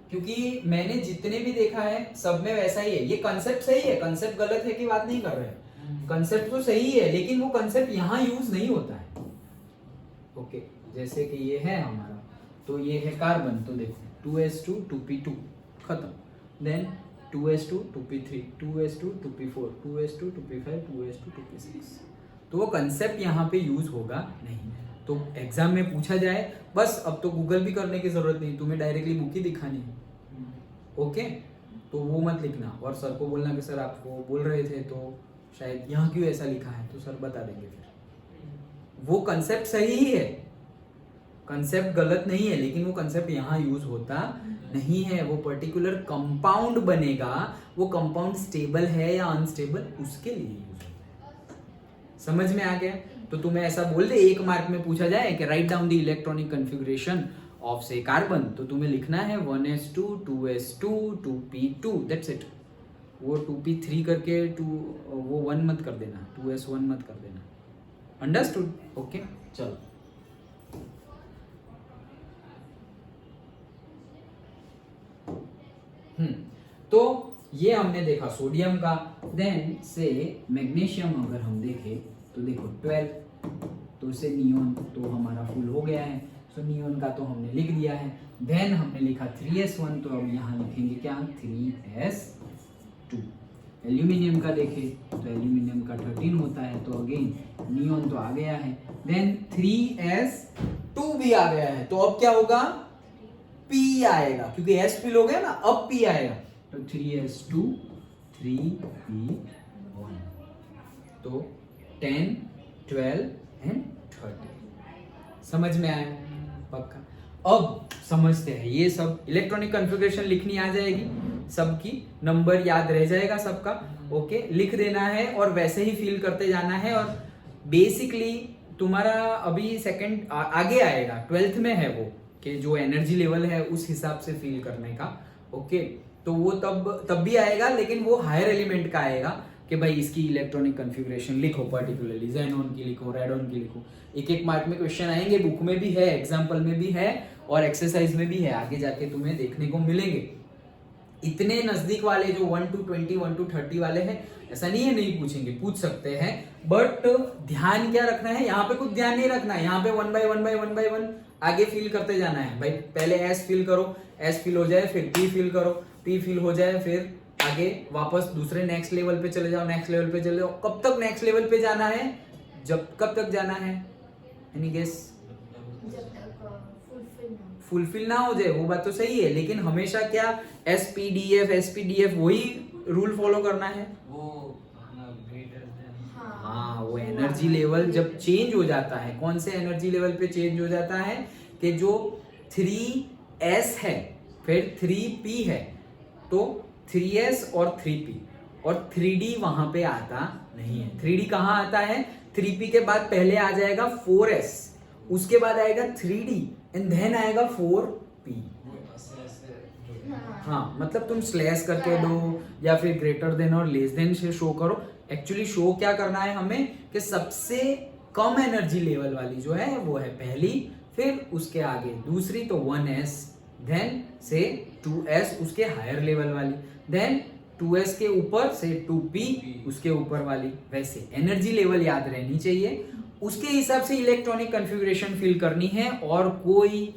क्योंकि मैंने जितने भी देखा है सब में वैसा ही है। ये कंसेप्ट सही है, कंसेप्ट गलत है की बात नहीं कर रहे हैं, कंसेप्ट तो सही है, लेकिन वो कंसेप्ट यहाँ यूज नहीं होता है। ओके, जैसे कि ये है हमारा, तो ये है कार्बन, तो देखो 2s2 2p2 खत्म, then 2s2 2p3 2s2 2p4 2s2 2p5 2s2 2p6। तो वो कंसेप्ट यहाँ पे यूज होगा नहीं। तो एग्जाम में पूछा जाए, बस अब तो गूगल भी करने की जरूरत नहीं, तुम्हें डायरेक्टली बुक ही दिखानी है। ओके, तो वो मत लिखना और सर को बोलना कि सर आप वो बोल रहे थे तो शायद यहाँ क्यों ऐसा लिखा है, तो सर बता देंगे। फिर वो कंसेप्ट सही ही है, कंसेप्ट गलत नहीं है, लेकिन वो कंसेप्ट यहाँ यूज होता नहीं है। वो पर्टिकुलर कंपाउंड बनेगा, वो कंपाउंड स्टेबल है या अनस्टेबल, उसके लिए यूज होता है। समझ में आ गया? तो तुम्हें ऐसा बोल दे, 1 मार्क में पूछा जाए कि write down the electronic configuration of से कार्बन, तो तुम्हें लिखना है 1s2 2s2 2p2, that's it. वो 2p3 करके वो 1 मत कर देना, 2s1 मत कर देना। अंडरस्टूड? ओके, चलो। तो ये हमने देखा सोडियम का। देन से मैग्नीशियम अगर हम देखें तो देखो 12, तो से नियॉन तो हमारा फुल हो गया है, सो नियॉन का तो हमने लिख दिया है। देन हमने लिखा 3s1, तो अब यहाँ लिखेंगे क्या, 3s2। एल्यूमिनियम का देखें तो एल्यूमिनियम का 13 होता है, तो अगेन नियॉन तो आ गया है। देन 3s2 भी आ गया है, तो अब क्या होगा, P आएगा, क्योंकि S फिल हो गया ना, अब P आएगा, तो 3s2 3p1, तो 10 12 एंड 30। समझ में आया? पक्का। अब समझते हैं, ये सब इलेक्ट्रॉनिक कॉन्फ़िगरेशन लिखनी आ जाएगी, सबकी नंबर याद रह जाएगा सबका। ओके, लिख देना है और वैसे ही फील करते जाना है। और बेसिकली तुम्हारा अभी सेकंड आगे आएगा, 12th में है वो, कि जो एनर्जी लेवल है उस हिसाब से फील करने का। ओके, तो वो तब भी आएगा, लेकिन वो हायर एलिमेंट का आएगा। कि भाई इसकी इलेक्ट्रॉनिक कन्फिग्रेशन लिखो, पर्टिकुलरली ज़ेनॉन की लिखो, रेडॉन की लिखो। एक एक मार्क में क्वेश्चन आएंगे, बुक में भी है, एग्जाम्पल में भी है और एक्सरसाइज में भी है, आगे जाके तुम्हें देखने को मिलेंगे। इतने नजदीक वाले जो 1 to 20 1 to 30 वाले हैं, ऐसा नहीं है नहीं पूछेंगे, पूछ सकते हैं, बट ध्यान क्या रखना है, यहाँ पे कुछ ध्यान नहीं रखना है, यहाँ पे 1 by 1 आगे फिल करते जाना है भाई। पहले एस फिल करो, एस फिल हो जाए फिर पी फिल करो, पी फिल हो जाए फिर आगे वापस दूसरे नेक्स्ट लेवल पे चले जाओ, नेक्स्ट लेवल पे चले जाओ। कब तक नेक्स्ट लेवल पे जाना है, कब तक जाना है, एनी गेस? जब तक फुलफिल ना हो जाए, वो बात तो सही है, लेकिन हमेशा क्या एसपीडीएफ वही रूल फॉलो करना है। हाँ, वो एनर्जी लेवल जब चेंज हो जाता है, कौन से एनर्जी लेवल पे चेंज हो जाता है कि जो 3s है फिर 3p है, तो 3s और 3p और 3d वहां पे आता नहीं है। 3d कहाँ आता है, 3p के बाद पहले आ जाएगा 4s, उसके बाद आएगा 3d एंड देन आएगा 4p। हाँ, मतलब तुम स्लैश करके दो या फिर ग्रेटर देन और लेस देन से शो करो। एक्चुअली शो क्या करना है हमें कि सबसे कम एनर्जी लेवल वाली जो है वो है पहली, फिर उसके आगे दूसरी तो 1s, देन से 2s उसके हायर लेवल वाली, देन 2s के ऊपर से 2p उसके ऊपर वाली। वैसे एनर्जी लेवल याद रहनी चाहिए, उसके हिसाब से इलेक्ट्रॉनिक कॉन्फ़िगरेशन फिल करनी है और कोई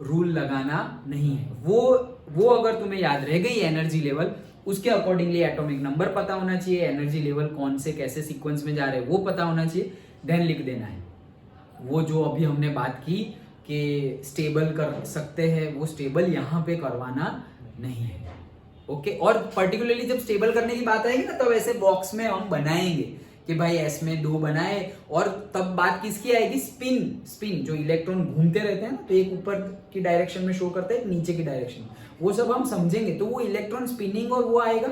रूल लगाना नहीं है। वो अगर तुम्हें याद रह गई एनर्जी लेवल, उसके अकॉर्डिंगली एटॉमिक नंबर पता होना चाहिए, एनर्जी लेवल कौन से कैसे सीक्वेंस में जा रहे हैं वो पता होना चाहिए, देन लिख देना है। वो जो अभी हमने बात की कि स्टेबल कर सकते हैं, वो स्टेबल यहाँ पे करवाना नहीं है। ओके, और पर्टिकुलरली जब स्टेबल करने की बात आएगी ना, तब ऐसे बॉक्स में हम बनाएंगे कि भाई एस में 2 बनाए, और तब बात किसकी आएगी, स्पिन जो इलेक्ट्रॉन घूमते रहते हैं ना, तो एक ऊपर की डायरेक्शन में शो करता है, एक नीचे की डायरेक्शन, वो सब हम समझेंगे। तो वो इलेक्ट्रॉन स्पिनिंग और वो आएगा,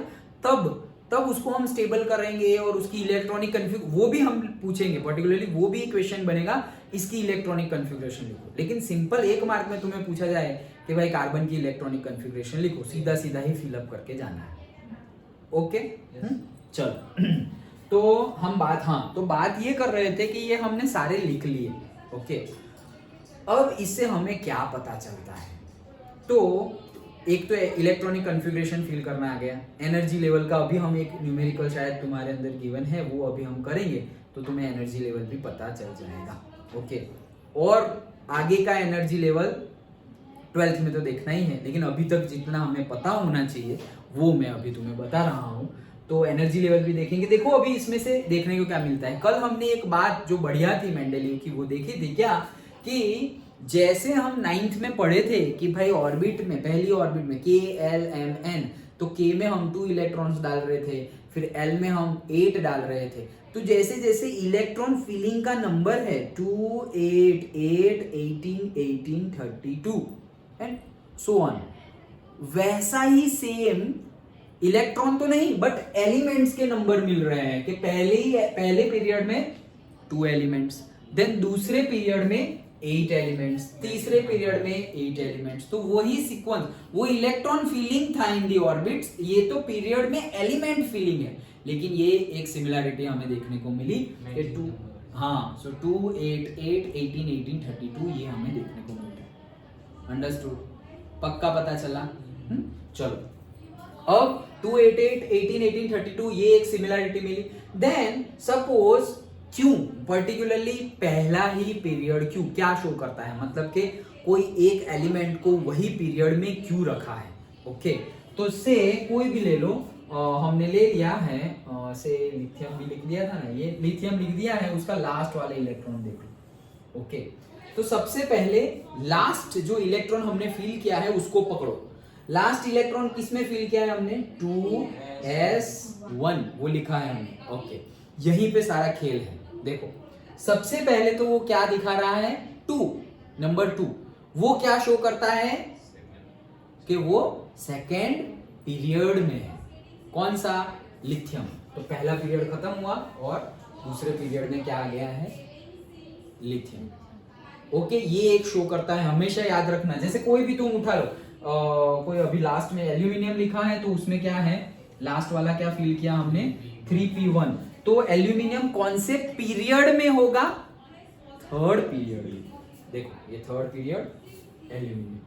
तब उसको हम स्टेबल करेंगे और उसकी इलेक्ट्रॉनिक कन्फिग वो भी हम पूछेंगे, पर्टिकुलरली वो भी क्वेश्चन बनेगा, इसकी इलेक्ट्रॉनिक कन्फिग्रेशन लिखो। लेकिन सिंपल 1 मार्क में तुम्हें पूछा जाए कि भाई कार्बन की इलेक्ट्रॉनिक कन्फिग्रेशन लिखो, सीधा सीधा ही फिलअप करके जाना है। ओके, चलो तो हम बात ये कर रहे थे कि ये हमने सारे लिख लिए। ओके, अब इससे हमें क्या पता चलता है, तो एक तो इलेक्ट्रॉनिक कॉन्फ़िगरेशन फिल करना आ गया, एनर्जी लेवल का अभी हम एक न्यूमेरिकल शायद तुम्हारे अंदर गिवन है, वो अभी हम करेंगे, तो तुम्हें एनर्जी लेवल भी पता चल जाएगा। ओके, और आगे का एनर्जी लेवल 12th में तो देखना ही है, लेकिन अभी तक जितना हमें पता होना चाहिए वो मैं अभी तुम्हें बता रहा हूँ। तो एनर्जी लेवल भी देखेंगे। देखो अभी इसमें से देखने को क्या मिलता है, कल हमने एक बात जो बढ़िया थी मेंडेलीव की वो देखी थी क्या, कि जैसे हम 9th में पढ़े थे कि भाई ऑर्बिट में, पहली ऑर्बिट में KLMN, तो K में हम 2 इलेक्ट्रॉन्स डाल रहे थे, फिर L में हम 8 डाल रहे थे। तो जैसे जैसे इलेक्ट्रॉन फिलिंग का नंबर है 2 8 8 18 18 32 एंड सो ऑन, वैसा ही सेम इलेक्ट्रॉन तो नहीं बट एलिमेंट्स के नंबर मिल रहे हैं कि पहले पीरियड में 2 एलिमेंट्स, देन दूसरे पीरियड में 8 एलिमेंट्स, तीसरे पीरियड में 8 एलिमेंट्स। तो वही सीक्वेंस, वो इलेक्ट्रॉन फीलिंग था इन दी ऑर्बिट्स, ये तो पीरियड में एलिमेंट फीलिंग है। लेकिन ये एक सिमिलरिटी हमें देखने को मिली कि 2 सो 2 8 8 18 18 32 ये हमें देखने को मिला। अंडरस्टूड, पक्का पता चला? चलो अब 2 8 8 18 18 32 ये एक सिमिलरिटी मिली। देन सपोज क्यों पर्टिकुलरली पहला ही पीरियड क्यों क्या शो करता है, मतलब कि कोई एक एलिमेंट को वही पीरियड में क्यों रखा है। ओके, तो से कोई भी ले लो, हमने ले लिया है से लिथियम भी लिख दिया था ना, ये लिथियम लिख दिया है, उसका लास्ट वाला इलेक्ट्रॉन देखो। ओके, तो सबसे पहले लास्ट जो इलेक्ट्रॉन हमने फील किया है उसको पकड़ो। लास्ट इलेक्ट्रॉन किसमें फील किया है हमने, 2s1 वो लिखा है हमने। ओके, यहीं पे सारा खेल है। देखो सबसे पहले तो वो क्या दिखा रहा है, 2 नंबर 2, वो क्या शो करता है कि वो सेकेंड पीरियड में है। कौन सा, लिथियम। तो पहला पीरियड खत्म हुआ और दूसरे पीरियड में क्या आ गया है, लिथियम। ओके, ये एक शो करता है, हमेशा याद रखना। जैसे कोई भी तुम उठा लो, कोई अभी लास्ट में एल्यूमिनियम लिखा है तो उसमें क्या है, लास्ट वाला क्या फील किया हमने, 3p1। तो एल्यूमिनियम कौन से पीरियड में होगा? थर्ड पीरियड में। देखो ये थर्ड पीरियड एल्यूमिनियम।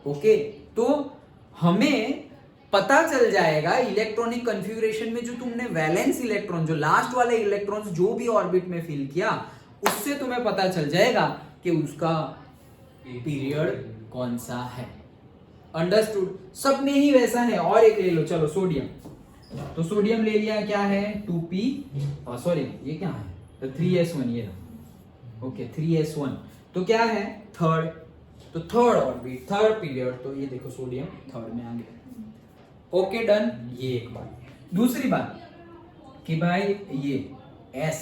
ओके, तो हमें पता चल जाएगा इलेक्ट्रॉनिक कॉन्फ़िगरेशन में जो तुमने वैलेंस इलेक्ट्रॉन, जो लास्ट वाले इलेक्ट्रॉन्स जो भी ऑर्बिट में फिल किया, उससे तुम्हें पता चल जाएगा कि उसका पीरियड कौन सा है। अंडरस्टूड? सब में ही वैसा है। और एक ले लो, चलो सोडियम। तो सोडियम ले लिया, क्या है? 2p, सॉरी ये क्या है? तो 3s1 ये रहा। ओके 3s1 तो क्या है? थर्ड। तो थर्ड ऑर्बिट, थर्ड पीरियड, तो ये देखो सोडियम थर्ड में आ गया। Okay done. ये एक बात। दूसरी बात कि भाई ये s,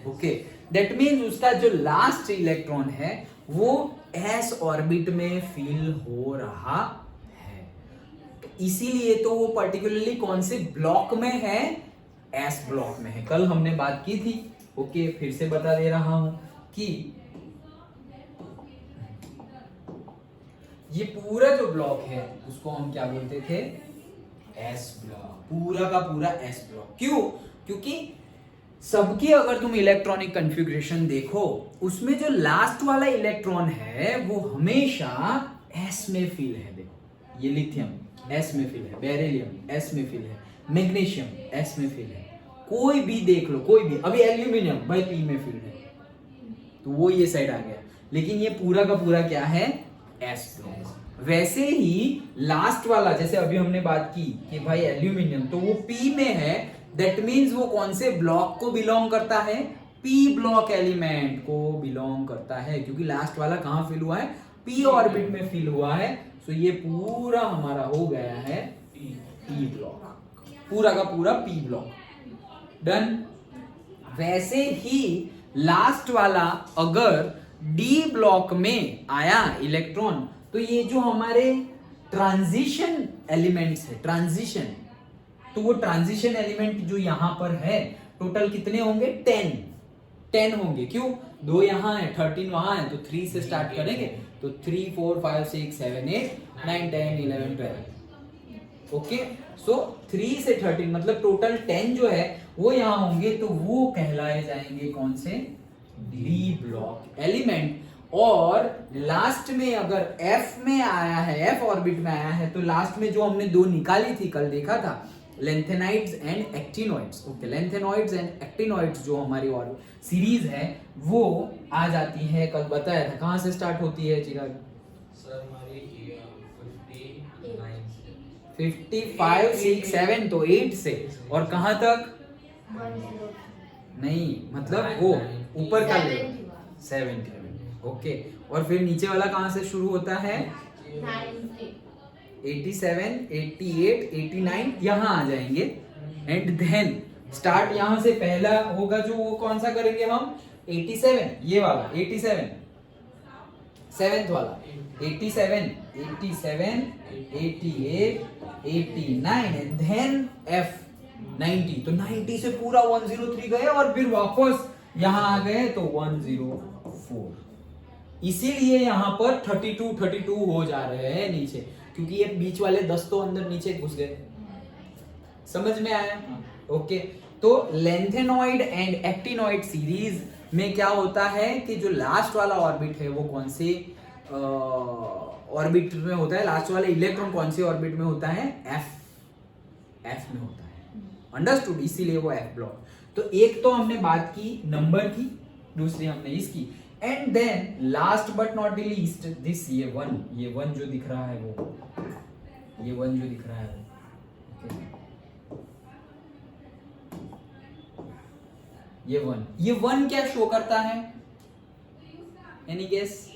ओके, दैट मीन्स उसका जो लास्ट इलेक्ट्रॉन है वो s ऑर्बिट में फिल हो रहा है। तो इसीलिए तो वो पर्टिकुलरली कौन से ब्लॉक में है? s ब्लॉक में है। कल हमने बात की थी। ओके, फिर से बता दे रहा हूं कि ये पूरा जो ब्लॉक है उसको हम क्या बोलते थे? S block. पूरा का पूरा एस ब्लॉक। क्यों? क्योंकि सबकी अगर तुम इलेक्ट्रॉनिक कॉन्फ़िगरेशन देखो, उसमें जो लास्ट वाला इलेक्ट्रॉन है वो हमेशा एस में फिल है। देखो ये लिथियम एस में फिल है, बेरिलियम एस में फिल है, मैग्नीशियम एस में फिल है। कोई भी देख लो, कोई भी। अभी एल्यूमिनियम भाई पी में फिल है, तो वो ये साइड आ गया। लेकिन ये पूरा का पूरा क्या है? S block. वैसे ही लास्ट वाला, जैसे अभी हमने बात की कि भाई एल्यूमिनियम, तो वो पी में है, दैट मीन्स वो कौन से ब्लॉक को बिलोंग करता है? पी ब्लॉक एलिमेंट को बिलोंग करता है, क्योंकि लास्ट वाला कहां फिल हुआ है? पी ऑर्बिट में फिल हुआ है। सो ये पूरा हमारा हो गया है पी ब्लॉक, पूरा का पूरा पी ब्लॉक। डन। वैसे ही लास्ट वाला अगर डी ब्लॉक में आया इलेक्ट्रॉन, तो ये जो हमारे ट्रांजिशन एलिमेंट्स है, ट्रांजिशन, तो वो ट्रांजिशन एलिमेंट जो यहां पर है टोटल कितने होंगे? 10 होंगे। क्यों? 2 यहां है, 13 वहां है, तो 3 से स्टार्ट करेंगे। तो 3 4 5 6 7 8 9 10 11 12। ओके, सो 3 से 13 मतलब टोटल 10 जो है वो यहां होंगे, तो वो कहलाए जाएंगे कौन से? D block element. और लास्ट में अगर एफ में आया है, एफ ऑर्बिट में आया है, तो लास्ट में जो हमने 2 निकाली थी, कल देखा था, lanthanides and actinoids. Okay, lanthanoids and actinoids जो हमारी और सीरीज है वो आ जाती है। कल बताया था कहां से स्टार्ट होती है चिराग? सर हमारी 55 6 7, तो 8 से। और कहां तक? 10 नहीं, मतलब वो ऊपर का लेवल 70। ओके, और फिर नीचे वाला कहां से शुरू होता है? 87 88 89 यहां आ जाएंगे। एंड देन स्टार्ट यहां से पहला होगा जो, वो कौन सा करेंगे हम? 87, ये वाला 87, सेवेंथ वाला 87 88 89 एंड देन एफ 90। तो 90 से पूरा 103 गए और फिर वापस यहां आ गए तो 104। इसीलिए यहां पर 32 हो जा रहे हैं नीचे, क्योंकि ये बीच वाले 10 तो अंदर नीचे घुस गए। समझ में आया? ओके, तो लेंथेनॉइड एंड एक्टिनॉइड सीरीज में क्या होता है कि जो लास्ट वाला ऑर्बिट है वो कौन से ऑर्बिट में होता है? लास्ट वाला इलेक्ट्रॉन कौन से ऑर्बिट में होता है? एफ में होता है। अंडरस्टूड? इसीलिए वो एफ ब्लॉक। तो एक तो हमने बात की नंबर की, दूसरी हमने इसकी। And then last but not the least this, ये वन जो दिख रहा है वो, ये वन जो दिख रहा है वो, okay. ये वन क्या शो करता है? Any guess?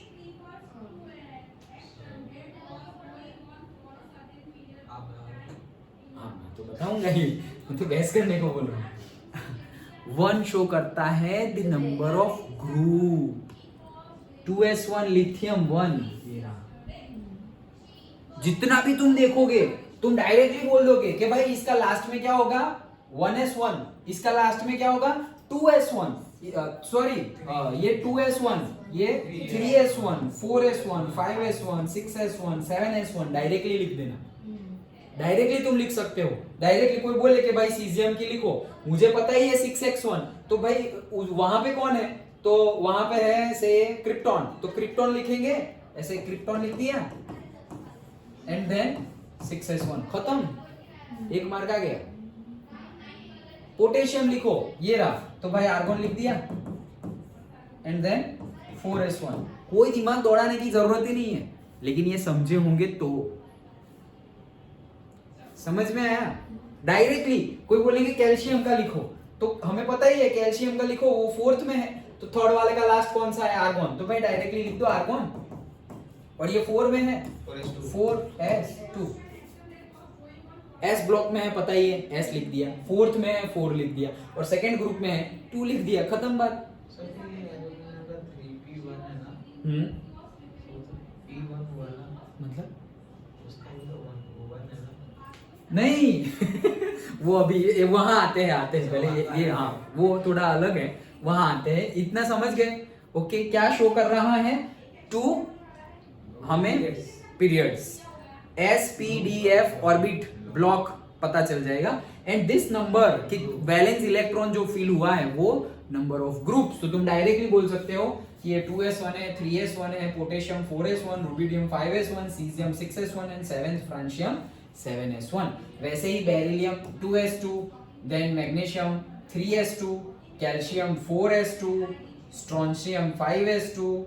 हाँ मैं तो बताऊंगा ही, मैं तो गैस करने को बोल रहा हूँ। वन शो करता है the number of group. 2s1 lithium 1, जितना भी तुम देखोगे तुम डायरेक्टली बोल दोगे कि भाई इसका लास्ट में क्या होगा? 1s1, इसका लास्ट में क्या होगा? 2s1, सॉरी ये 2s1, ये 3s1, 4s1, 5s1, 6s1, 7s1, directly लिख देना, डायरेक्टली तुम लिख सकते हो। डायरेक्टली कोई बोले कि भाई सीजियम की लिखो, मुझे पता ही है 6x1, तो भाई वहां पे कौन है, तो वहां पे है से क्रिप्टॉन, तो क्रिप्टॉन लिखेंगे, ऐसे क्रिप्टॉन लिख दिया एंड देन 6s1, खत्म, एक मार्क आ गया। पोटेशियम लिखो, ये रहा, तो भाई आर्गन लिख दिया एंड देन 4s1। कोई दिमाग दौड़ाने की जरूरत ही नहीं है, लेकिन ये समझे होंगे तो। समझ में आया? डायरेक्टली कोई बोलेंगे कैल्शियम का लिखो, तो हमें पता ही है कैल्शियम का लिखो, वो 4th में है, तो 3rd वाले का लास्ट कौन सा है, आर्गन, तो भाई डायरेक्टली लिख दो आर्गन, और ये 4 में है 4s2। एस ब्लॉक में है पता ही है, एस लिख दिया, 4th में है 4 लिख दिया, और सेकंड ग्रुप में है 2 लिख दिया, खत्म बात। सर ये एल्यूमिनियम का 3p1 है ना, p1 हुआ ना, मतलब उसका भी तो 1 है ना। नहीं वो अभी वहां आते हैं पहले, ये हाँ वो थोड़ा अलग है, वहां आते हैं, इतना समझ गए। ओके, क्या शो कर रहा है, 2 हमें पीरियड्स, SPDF ऑर्बिट ब्लॉक पता चल जाएगा, एंड दिस नंबर कि वैलेंस इलेक्ट्रॉन जो फील हुआ है वो नंबर ऑफ ग्रुप्स, तो तुम डायरेक्टली बोल सकते हो कि ये 2s1 है, 3s1 है, potassium 4s1, rubidium 5s1, caesium 6s1 and 7th francium 7s1। वैसे ही beryllium 2s2, then magnesium 3s2, calcium 4s2, strontium 5s2,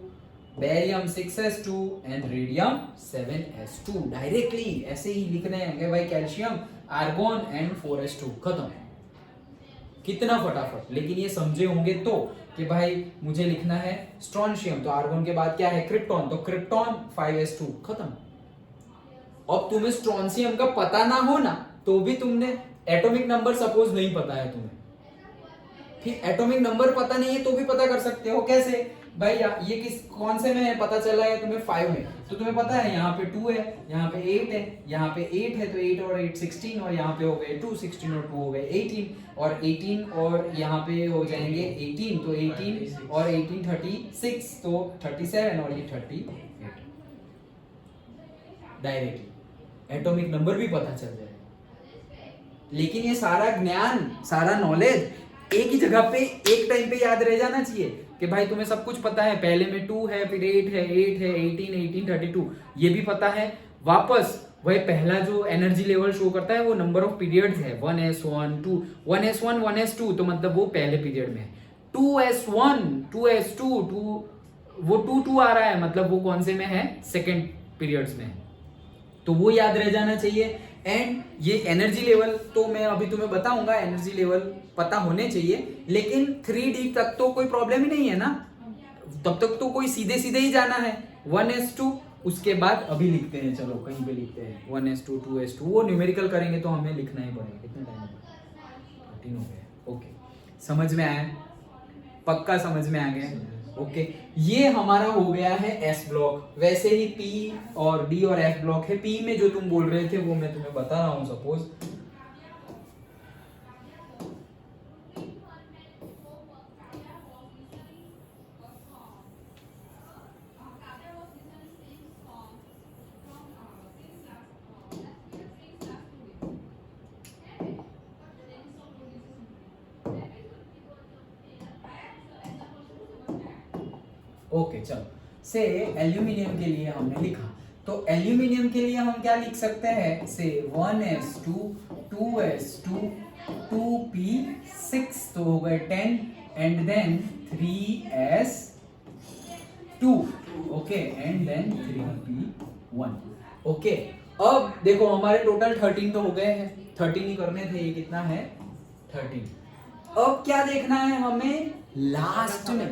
barium 6s2 and radium 7s2। Directly ऐसे ही लिखने हैं भाई, कैल्शियम, आर्गोन एंड 4s2, खत्म। कितना फटाफट, लेकिन ये समझे होंगे तो कि भाई मुझे लिखना है स्ट्रोंशियम, तो आर्गोन के बाद क्या है, क्रिप्टॉन, तो क्रिप्टॉन 5s2, खत्म। अब तुम्हें स्ट्रोंशियम का पता ना हो ना, तो भी तुमने एटॉमिक नंबर सपोज नहीं पता है तुम्हें, ठीक, एटॉमिक नंबर पता नहीं है तो भी पता कर सकते हो, कैसे भाई, ये किस कौन से में है पता चला है तुम्हें, 5 में, तो तुम्हें पता है यहाँ पे 2 है, यहाँ पे 8 है, यहाँ पे 8 है, तो 8 और 8 16, और यहाँ पे हो गए 2, 16 और 2 हो गए 18, और 18 और यहाँ पे हो जाएंगे 18, तो 18 और 18 36, तो 37, और ये 38। डायरेक्टली एटॉमिक नंबर भी पता चल जाएगा, लेकिन ये सारा ज्ञान, सारा नॉलेज एक ही जगह पे एक टाइम पे याद रह जाना चाहिए कि भाई तुम्हें सब कुछ पता है, पहले में 2 है, फिर 8 है, 8 है, 18, 18, 32, ये भी पता है। वापस वही पहला जो एनर्जी लेवल शो करता है वो नंबर ऑफ पीरियड्स है, 1s1 2, 1s1 1s2, तो मतलब वो पहले पीरियड में है, 2s1 2s2 2, वो 2 2 आ रहा है, मतलब वो कौन से में है, सेकंड पीरियड्स में है, तो वो याद रह जाना चाहिए। एंड ये एनर्जी लेवल तो मैं अभी तुम्हें बताऊंगा, एनर्जी लेवल पता होने चाहिए, लेकिन 3D तक तो कोई प्रॉब्लम ही नहीं है ना, तब तक तो कोई सीधे सीधे ही जाना है, 1s2, उसके बाद अभी लिखते हैं, चलो कहीं पे लिखते हैं 1s2 2s2, वो न्यूमेरिकल करेंगे तो हमें लिखना ही पड़ेगा, कितना टाइम होगा, 13 हो गया। ओके, समझ में आया, पक्का समझ में आ गया। ओके, ये हमारा हो गया है एस ब्लॉक। वैसे ही पी और डी और एफ ब्लॉक है। पी में जो तुम बोल रहे थे वो मैं तुम्हें बता रहा हूं, सपोज ओके, चलो से एल्यूमिनियम के लिए हमने लिखा, तो एल्यूमिनियम के लिए हम क्या लिख सकते हैं, से 1s2 2s2 2p6, तो हो गए 10, and then 3s2, okay, and then 3p1। Okay, अब देखो हमारे टोटल 13 तो हो गए हैं, 13 ही करने थे, ये कितना है 13। अब क्या देखना है हमें लास्ट में,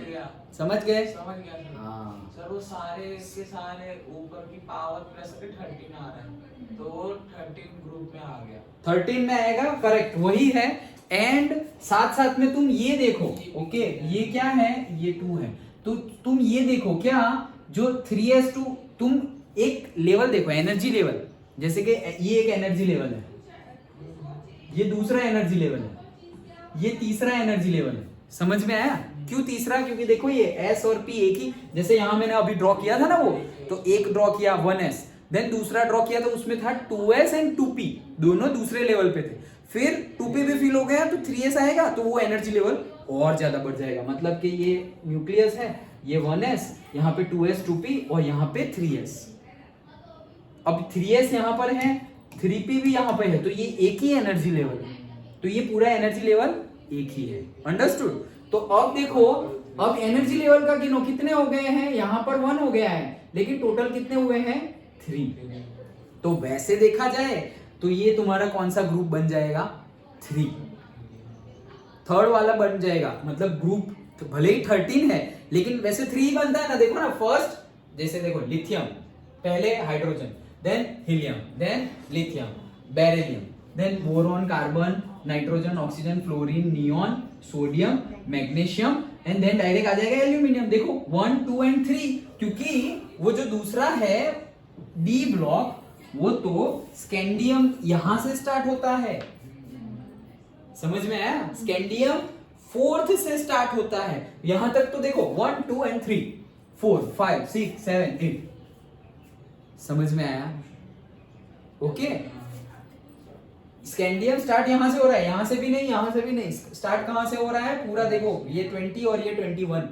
समझ गए? समझ गया सर। हाँ, सर वो सारे के सारे ऊपर की पावर प्लस के 13 आ रहा है, तो वो 13 ग्रुप में आ गया, 13 में आएगा, करेक्ट वही है। एंड साथ साथ में तुम ये देखो, ओके, ये क्या है, ये 2 है, तो तुम ये देखो क्या, जो 3s2, तुम एक लेवल देखो, एनर्जी लेवल, जैसे कि ये एक एनर्जी लेवल है, ये दूसरा एनर्जी लेवल है, ये तीसरा एनर्जी लेवल है, समझ में आया? क्यों तीसरा? क्योंकि देखो ये S और P एक ही, जैसे यहां मैंने अभी ड्रॉ किया था ना वो, तो एक ड्रॉ किया 1s, देन दूसरा ड्रॉ किया तो उसमें था 2s एंड 2p, दोनों दूसरे लेवल पे थे। फिर 2p भी फिल हो गया तो 3s आएगा, तो वो एनर्जी लेवल और ज्यादा बढ़ जाएगा। मतलब कि ये न्यूक्लियस है, ये 1s, यहाँ पे 2s 2p और यहाँ पे 3s। अब 3s यहाँ पर है, 3p भी यहाँ पे है, तो ये एक ही एनर्जी लेवल है, तो ये पूरा एनर्जी लेवल एक ही है। अंडरस्टूड? तो अब देखो, अब एनर्जी लेवल का गिनो कितने हो गए हैं, यहाँ पर 1 हो गया है, लेकिन टोटल कितने हुए हैं 3। तो वैसे देखा जाए तो ये तुम्हारा कौन सा ग्रुप बन जाएगा, 3, थर्ड वाला बन जाएगा। मतलब ग्रुप तो भले ही 13 है लेकिन वैसे 3 ही बनता है ना। देखो ना, फर्स्ट जैसे देखो लिथियम, पहले hydrogen, then helium, then lithium, beryllium, then boron, carbon, nitrogen, oxygen, fluorine, neon, sodium, magnesium and then direct आ जाएगा एल्यूमिनियम। देखो 1 2 एंड 3, क्योंकि वो जो दूसरा है डी ब्लॉक, वो तो स्कैंडियम यहां से स्टार्ट होता है। समझ में आया? स्कैंडियम 4th से स्टार्ट होता है। यहां तक तो देखो 1 2 एंड 3, 4 5 6 7 8। समझ में आया? ओके। स्कैंडियम स्टार्ट यहां से हो रहा है, यहां से भी नहीं, यहां से भी नहीं। स्टार्ट कहां से हो रहा है? पूरा देखो, ये 20 और ये 21।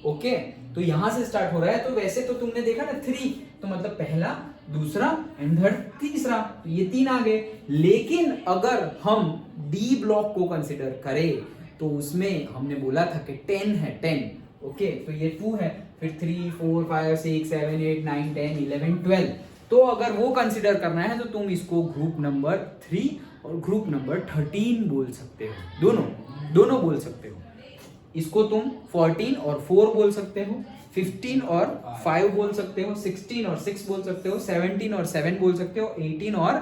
ओके, तो यहां से स्टार्ट हो रहा है। तो वैसे तो तुमने देखा ना 3, तो मतलब पहला, दूसरा एंड थर्ड, तीसरा, तो ये 3 आ गए। लेकिन अगर हम डी ब्लॉक को कंसिडर करें तो उसमें हमने बोला था कि 10 है, 10। ओके, तो ये 2 है, फिर 3 4 5 6 7 8 9 10 11 12। तो अगर वो कंसिडर करना है तो तुम इसको ग्रुप नंबर 3 और ग्रुप नंबर 13 बोल सकते हो। दोनों बोल सकते हो। इसको तुम 14 और 4 बोल सकते हो, 15 और 5 बोल सकते हो, 16 और 6 बोल सकते हो, 17 और 7 बोल सकते हो, 18 और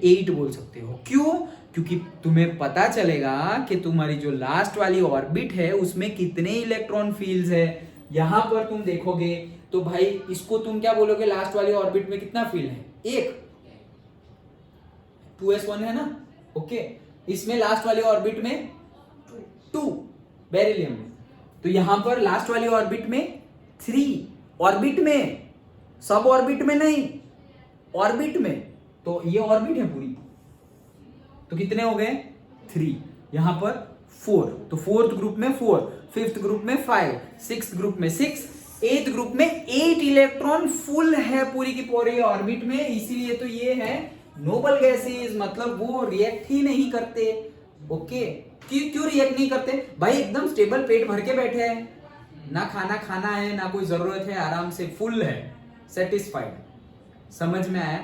8 बोल सकते हो। क्यों? क्योंकि तुम्हें पता चलेगा कि तुम्हारी जो लास्ट वाली ऑर्बिट है उसमें कितने इलेक्ट्रॉन फील्ड्स है। यहां पर तुम देखोगे तो भाई इसको तुम क्या बोलोगे, लास्ट वाली ऑर्बिट में कितना फील्ड है? 1, 2s1 है ना। ओके, इसमें लास्ट वाली ऑर्बिट में 2, बेरिलियम में। तो यहां पर लास्ट वाली ऑर्बिट में 3, ऑर्बिट में, सब ऑर्बिट में नहीं, ऑर्बिट में। तो ये ऑर्बिट है पूरी, तो कितने हो गए? 3। यहां पर 4, तो 4th ग्रुप में 4, 5th ग्रुप में 5, 6th ग्रुप में 6, 8th ग्रुप में 8 इलेक्ट्रॉन फुल है पूरी की पूरी ऑर्बिट में। इसीलिए तो ये है नोबल गैसेस, मतलब वो रिएक्ट ही नहीं करते। ओके, क्यों रिएक्ट नहीं करते भाई? एकदम स्टेबल पेट भर के बैठे हैं, ना खाना खाना है, ना कोई जरूरत है, आराम से फुल है, सेटिस्फाइड। समझ में आया?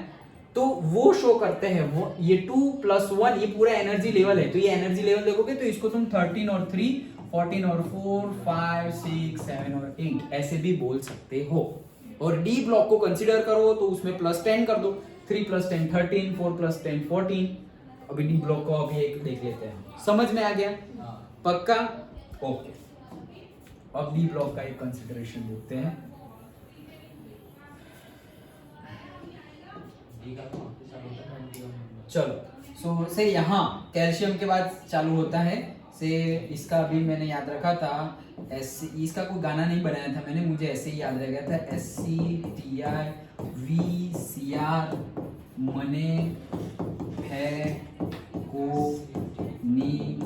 तो वो शो करते हैं वो, ये 2 + 1, ये पूरा एनर्जी लेवल है। तो ये एनर्जी लेवल देखोगे तो इसको तुम 13 और 3, 14 और 4, 5 6 7 और 8 ऐसे भी बोल सकते हो। और डी ब्लॉक को कंसीडर करो तो उसमें +10 कर दो, 3 + 10 13, 4 + 10 14। अभी डी ब्लॉक को अभी एक देख लेते हैं। समझ में आ गया? पक्का? ओके, अब डी ब्लॉक का एक कंसीडरेशन देखते हैं। चलो, सो से यहाँ कैल्शियम के बाद चालू होता है से, इसका भी मैंने याद रखा था SC, इसका कोई गाना नहीं बनाया था मैंने, मुझे ऐसे ही याद रह गया था। SCTI VCR मने है को नी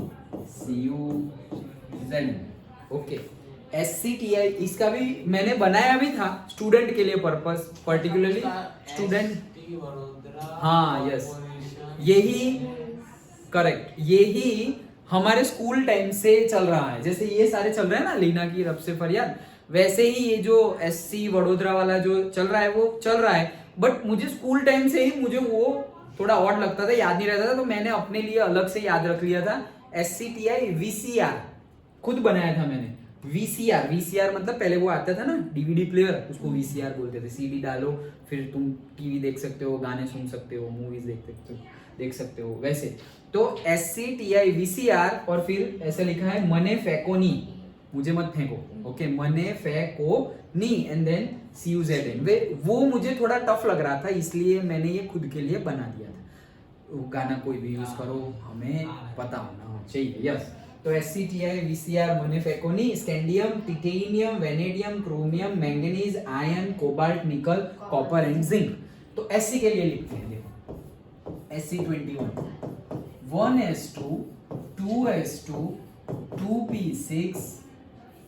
CU Z। ओके, SCTI इसका भी मैंने बनाया भी था स्टूडेंट के लिए पर्पस, पर्टिकुलरली स्टूडेंट। हाँ, यस, यही करेक्ट, यही हमारे स्कूल टाइम से चल रहा है। जैसे ये सारे चल रहे हैं ना, लीना की रब से फरियाद, वैसे ही ये जो SC वडोदरा वाला जो चल रहा है वो चल रहा है। बट मुझे स्कूल टाइम से ही मुझे वो थोड़ा ऑड लगता था, याद नहीं रहता था, तो मैंने अपने लिए अलग से याद रख लिया था SCTI VCR, खुद बनाया था मैंने। VCR मतलब पहले वो आता था ना DVD प्लेयर, उसको VCR बोलते थे। CD डालो, फिर तुम TV देख सकते हो, गाने सुन सकते हो, मूवीज देख सकते हो वैसे। तो SCTI VCR और फिर ऐसा लिखा है मने फेकोनी, मुझे मत फेंको। ओके, मने फेकोनी एंड देन CUZN। वो मुझे थोड़ा टफ लग रहा था, इसलिए मैंने ये खुद के लिए बना दिया था। गाना कोई भी यूज करो, हमें पता होना चाहिए। यस, तो SCTI VCR मने फेकोनी, scandium, titanium, vanadium, chromium, manganese, iron, cobalt, nickel, copper and zinc. तो SC के लिए लिखते हैं, देखो SC21 1s2 2s2 2p6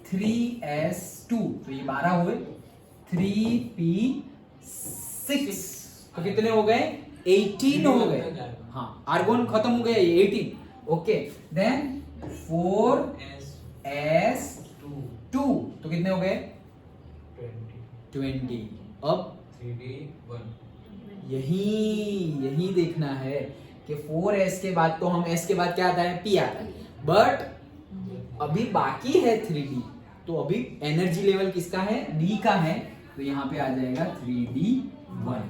3s2, तो ये 12 हुए, 3p6, तो कितने हो गए? 18 हो गए। हाँ, आर्गोन खत्म हो गया, 18। ओके, देन 4s2, तो कितने हो गए? 20। अब 3d1 यही देखना है कि 4s के बाद तो हम s के बाद क्या आता है? p आता है, बट अभी बाकी है 3d, तो अभी एनर्जी लेवल किसका है? d का है, तो यहाँ पे आ जाएगा 3d1।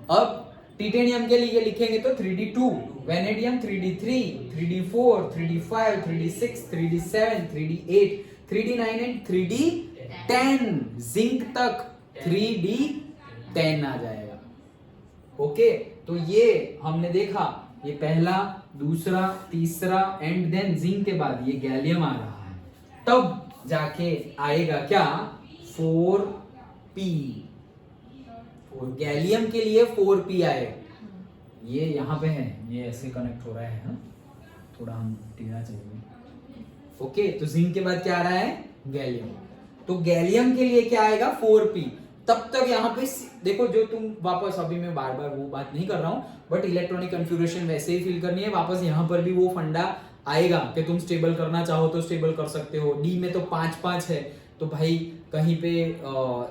अब टिटेनियम के लिए लिखेंगे तो 3d2, vanadium 3d3, 3d4, 3d5, 3d6, 3d7, 3d8, 3d9 and 3d10, zinc तक 3d10 आ जाएगा। ओके, तो ये हमने देखा, ये पहला, दूसरा, तीसरा एंड देन जिंक के बाद ये गैलियम आ रहा है, तब जाके आएगा क्या? 4p। गैलियम के लिए 4p आएगा। ये यहाँ पे है, ये ऐसे कनेक्ट हो रहा है हा? थोड़ा हम टेढ़ा चाहिए। ओके, तो जिंक के बाद क्या आ रहा है? गैलियम। तो गैलियम के लिए क्या आएगा? 4p। तब तक यहाँ पे देखो, जो तुम वापस, अभी मैं बार बार वो बात नहीं कर रहा हूँ, बट इलेक्ट्रॉनिक कंफिगरेशन वैसे ही फिल करनी है। वापस यहाँ पर भी वो फंडा आएगा कि तुम स्टेबल करना चाहो तो स्टेबल कर सकते हो। डी में तो 5-5 है, तो भाई कहीं पे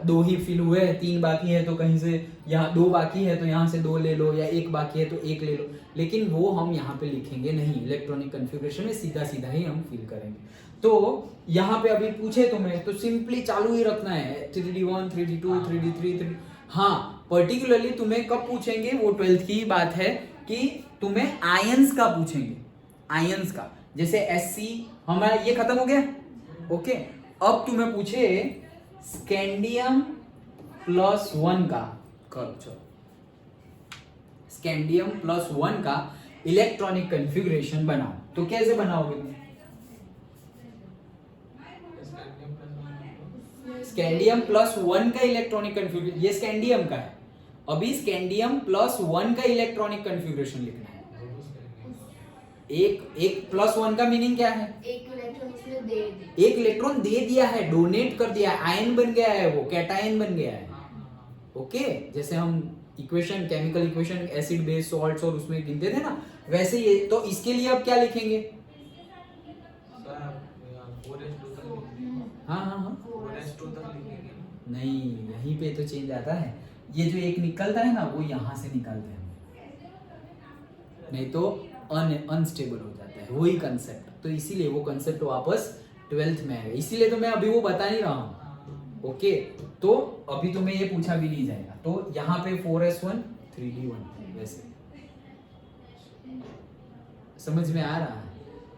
2 ही फिल हुए हैं, 3 बाकी है, तो कहीं से यहाँ 2 बाकी है तो यहाँ से 2 ले लो, या 1 बाकी है तो 1 ले लो, लेकिन वो हम यहाँ पे लिखेंगे नहीं। इलेक्ट्रॉनिक कंफिगरेशन में सीधा सीधा ही हम फिल करेंगे। तो यहाँ पे अभी पूछे तुम्हें तो सिंपली चालू ही रखना है, 3d1, 3d2, 3d3, 3d। हाँ, पर्टिकुलरली तुम्हें कब पूछेंगे वो 12th की बात है कि तुम्हें आयंस का पूछेंगे, आयंस का। जैसे Sc हमारा ये खत्म हो गया। ओके, अब तुम्हें पूछे स्कैंडियम +1 का कर, चलो स्कैंडियम +1 का इलेक्ट्रॉनिक कंफिगरेशन बनाओ, तो कैसे बनाओगे तुम? स्कैंडियम +1 का इलेक्ट्रॉनिक कंफिगरेशन, ये स्कैंडियम का है, अभी स्कैंडियम +1 का इलेक्ट्रॉनिक कंफिगरेशन लिखना है। एक +1 का मीनिंग क्या है? एक इलेक्ट्रॉन उसने दे दी, एक इलेक्ट्रॉन दे दिया है, डोनेट कर दिया है, आयन बन गया है, वो कैटायन बन गया है। ओके, जैसे हम equation, chemical equation, acid base salts और उसमें गिनते थे ना, वैसे ये। तो इसके लिए अब क्या लिखेंगे? हाँ, 4s2 तक लिखेंगे। नहीं, यहीं पे तो चेंज आता है। ये जो एक निकलता है ना, वो यहाँ से निकालते हैं, नहीं तो अनस्टेबल हो जाता है, वही कंसेप्ट। तो इसीलिए वो कंसेप्ट वापस 12th में आएगा, इसीलिए तो मैं अभी वो बता नहीं रहा हूँ। ओके, तो अभी तुम्हें ये पूछा भी नहीं जाएगा। तो यहाँ पे 4s1 3d1 वैसे समझ में आ रहा है,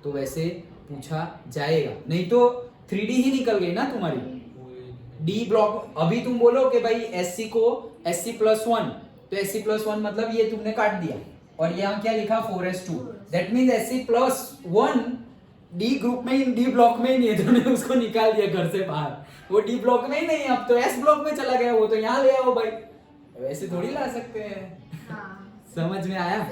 तो वैसे पूछा जाएगा, नहीं तो 3d ही निकल गई ना तुम्हारी। डी ब्लॉक, अभी तुम बोलो कि भाई Sc को Sc+1, तो Sc+1 मतलब ये तुमने काट दिया, और यहाँ क्या लिखा? 4s2। That means Sc+1 D group में ही, डी ब्लॉक में ही नहीं है, तुमने उसको निकाल दिया घर से बाहर, वो डी ब्लॉक में ही नहीं है, अब तो S ब्लॉक में चला गया, वो तो यहाँ ले आओ भाई, वैसे थोड़ी ला सकते हैं। हाँ, समझ में आया?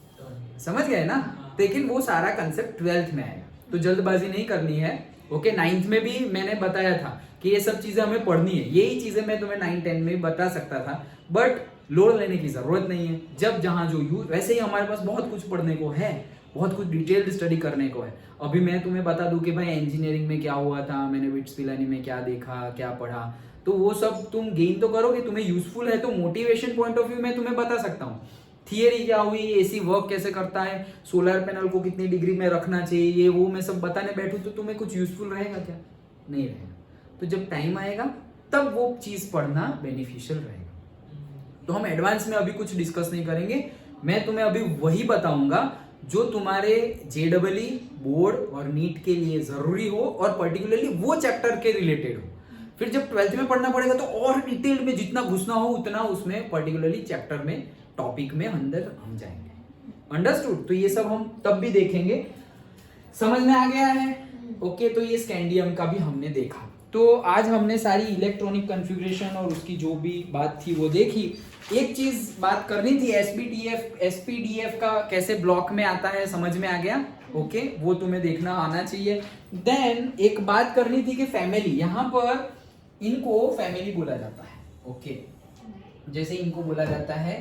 समझो। समझ गए ना? लेकिन वो सारा कंसेप्ट 12th में आएगा, तो जल्दबाजी नहीं करनी है। ओके, 9th में भी मैंने बताया था कि ये सब चीजें हमें पढ़नी है, यही चीजें मैं तुम्हें 9-10 में बता सकता था, बट लोड लेने की जरूरत नहीं है। जब जहां जो यूज, वैसे ही हमारे पास बहुत कुछ पढ़ने को है, बहुत कुछ डिटेल्ड स्टडी करने को है। अभी मैं तुम्हें बता दूं कि भाई इंजीनियरिंग में क्या हुआ था, मैंने विट्स पिलानी में क्या देखा, क्या पढ़ा, तो वो सब तुम गेन तो करोगे, तुम्हें यूजफुल है तो मोटिवेशन पॉइंट ऑफ व्यू मैं तुम्हें बता सकता हूँ। थियरी क्या हुई, एसी वर्क कैसे करता है, सोलर पैनल को कितनी डिग्री में रखना चाहिए, ये वो मैं सब बताने बैठूं तो तुम्हें कुछ यूजफुल रहेगा क्या? नहीं रहेगा। तो जब टाइम आएगा तब वो चीज पढ़ना बेनिफिशियल रहेगा। तो हम एडवांस में अभी कुछ डिस्कस नहीं करेंगे, मैं तुम्हें अभी वही बताऊंगा जो तुम्हारे जेडबलई बोर्ड और नीट के लिए जरूरी हो, और पर्टिकुलरली वो चैप्टर के रिलेटेड हो। फिर जब 12th में पढ़ना पड़ेगा तो और डिटेल्ड में जितना घुसना हो उतना उसमें पर्टिकुलरली चैप्टर में, टॉपिक में अंदर हम जाएंगे। अंडरस्टूड? तो ये सब हम तब भी देखेंगे। समझ में आ गया है? ओके, तो ये स्कैंडियम का भी हमने देखा। तो आज हमने सारी इलेक्ट्रॉनिक कॉन्फ़िगरेशन और उसकी जो भी बात थी वो देखी। एक चीज बात करनी थी, एसपीडीएफ का कैसे ब्लॉक में आता है, समझ में आ गया? ओके, वो तुम्हें देखना आना चाहिए। देन एक बात करनी थी कि फैमिली, यहाँ पर इनको फैमिली बोला जाता है। ओके, जैसे इनको बोला जाता है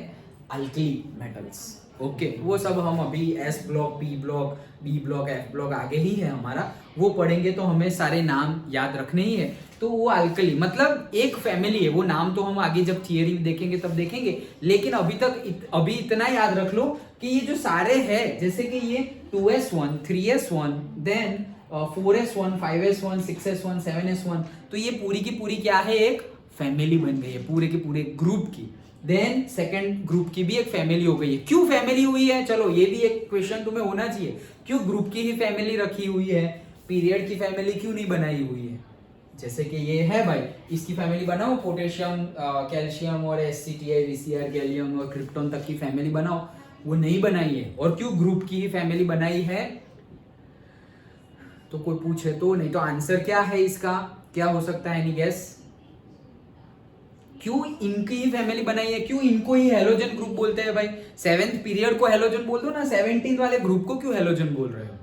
अल्कली मेटल्स। ओके, वो सब हम अभी s block, p block, b block, f block आगे ही है हमारा, वो पढ़ेंगे तो हमें सारे नाम याद रखने ही है। तो वो अल्कली मतलब एक फैमिली है, वो नाम तो हम आगे जब थियरी में देखेंगे तब देखेंगे, लेकिन अभी इतना याद रख लो कि ये जो सारे हैं, जैसे कि ये 2s1, 3s1, then 4s1, 5s1, 6s1, 7s1, तो ये पूरी की पूरी क्या है, एक फैमिली बन गई है पूरे के पूरे ग्रुप की। देन सेकंड ग्रुप की भी एक फैमिली हो गई है। क्यों फैमिली हुई है, चलो ये भी एक क्वेश्चन तुम्हें होना चाहिए, क्यों ग्रुप की ही फैमिली रखी हुई है, पीरियड की फैमिली क्यों नहीं बनाई हुई है? जैसे कि ये है भाई, इसकी फैमिली बनाओ, पोटेशियम, कैल्शियम और SCTI, VCr, गैलियम और क्रिप्टॉन तक की फैमिली बनाओ, वो नहीं बनाई है। और क्यों ग्रुप की ही फैमिली बनाई है, तो कोई पूछे तो नहीं, तो आंसर क्या है इसका, क्या हो सकता है? Any guess? क्यों इनकी ही फैमिली बनाई है, क्यों इनको ही हेलोजन ग्रुप बोलते हैं भाई? 7th पीरियड को हेलोजन बोल दो ना, 17th वाले ग्रुप को क्यों हेलोजन बोल रहे हो?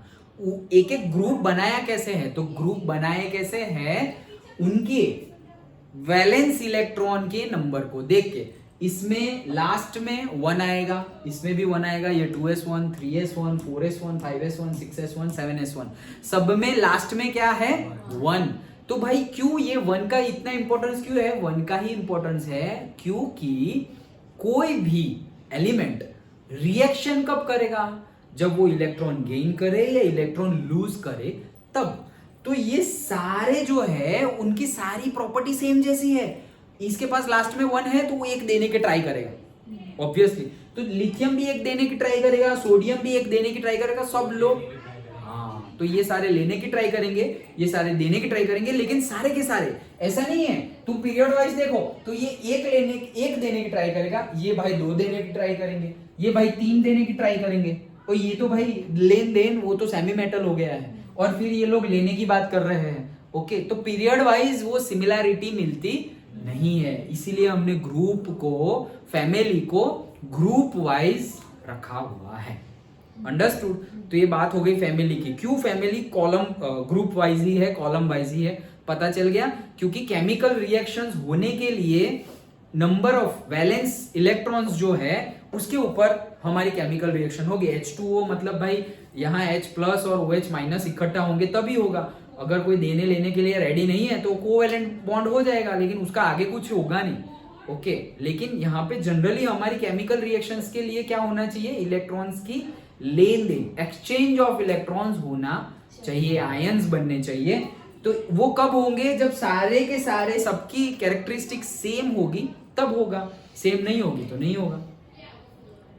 एक एक ग्रुप बनाया कैसे है, तो ग्रुप बनाए कैसे है, उनके वैलेंस इलेक्ट्रॉन के नंबर को देख के। इसमें लास्ट में 1 आएगा, इसमें भी 1 आएगा, ये 2s1, 3s1, 4s1, 5s1, 6s1, 7s1, सब में लास्ट में क्या है, 1। तो भाई क्यों ये 1 का इतना इंपॉर्टेंस क्यों है? 1 का ही इंपॉर्टेंस है क्योंकि कोई भी एलिमेंट रिएक्शन कब करेगा, जब वो इलेक्ट्रॉन गेन करे या इलेक्ट्रॉन लूज करे, तब। तो ये सारे जो है उनकी सारी प्रॉपर्टी सेम जैसी है। इसके पास लास्ट में 1 है तो वो 1 देने के ट्राई करेगा ऑब्वियसली, तो लिथियम भी 1 देने की ट्राई करेगा, सोडियम भी 1 देने की ट्राई करेगा, सब लोग, हाँ, तो ये सारे लेने की ट्राई करेंगे, ये सारे देने की ट्राई करेंगे, लेकिन सारे के सारे ऐसा नहीं है। तुम पीरियड वाइज देखो तो ये 1 देने की ट्राई करेगा, ये भाई 2 देने की ट्राई करेंगे, ये भाई 3 देने की ट्राई करेंगे, और ये तो भाई लेन देन वो तो सेमी मेटल हो गया है, और फिर ये लोग लेने की बात कर रहे हैं। ओके, तो पीरियड वाइज वो सिमिलैरिटी मिलती नहीं है, इसीलिए हमने ग्रुप को, फैमिली को ग्रुप वाइज रखा हुआ है। अंडरस्टूड? तो ये बात हो गई फैमिली की। क्यों फैमिली कॉलम, ग्रुप वाइज ही है, कॉलम वाइज ही है, पता चल गया? क्योंकि केमिकल रिएक्शंस होने के लिए नंबर ऑफ वैलेंस इलेक्ट्रॉन्स जो है उसके ऊपर हमारी केमिकल रिएक्शन होगी। H2O मतलब भाई यहाँ H प्लस और OH माइनस इकट्ठा होंगे तभी होगा। अगर कोई देने लेने के लिए रेडी नहीं है तो कोवैलेंट बॉन्ड हो जाएगा, लेकिन उसका आगे कुछ होगा नहीं। ओके, लेकिन यहाँ पे जनरली हमारी केमिकल रिएक्शंस के लिए क्या होना चाहिए, इलेक्ट्रॉन्स की लेन देन, एक्सचेंज ऑफ इलेक्ट्रॉन्स होना चाहिए, आयंस बनने चाहिए। तो वो कब होंगे, जब सारे के सारे सबकी कैरेक्टरिस्टिक सेम होगी तब होगा, सेम नहीं होगी तो नहीं होगा।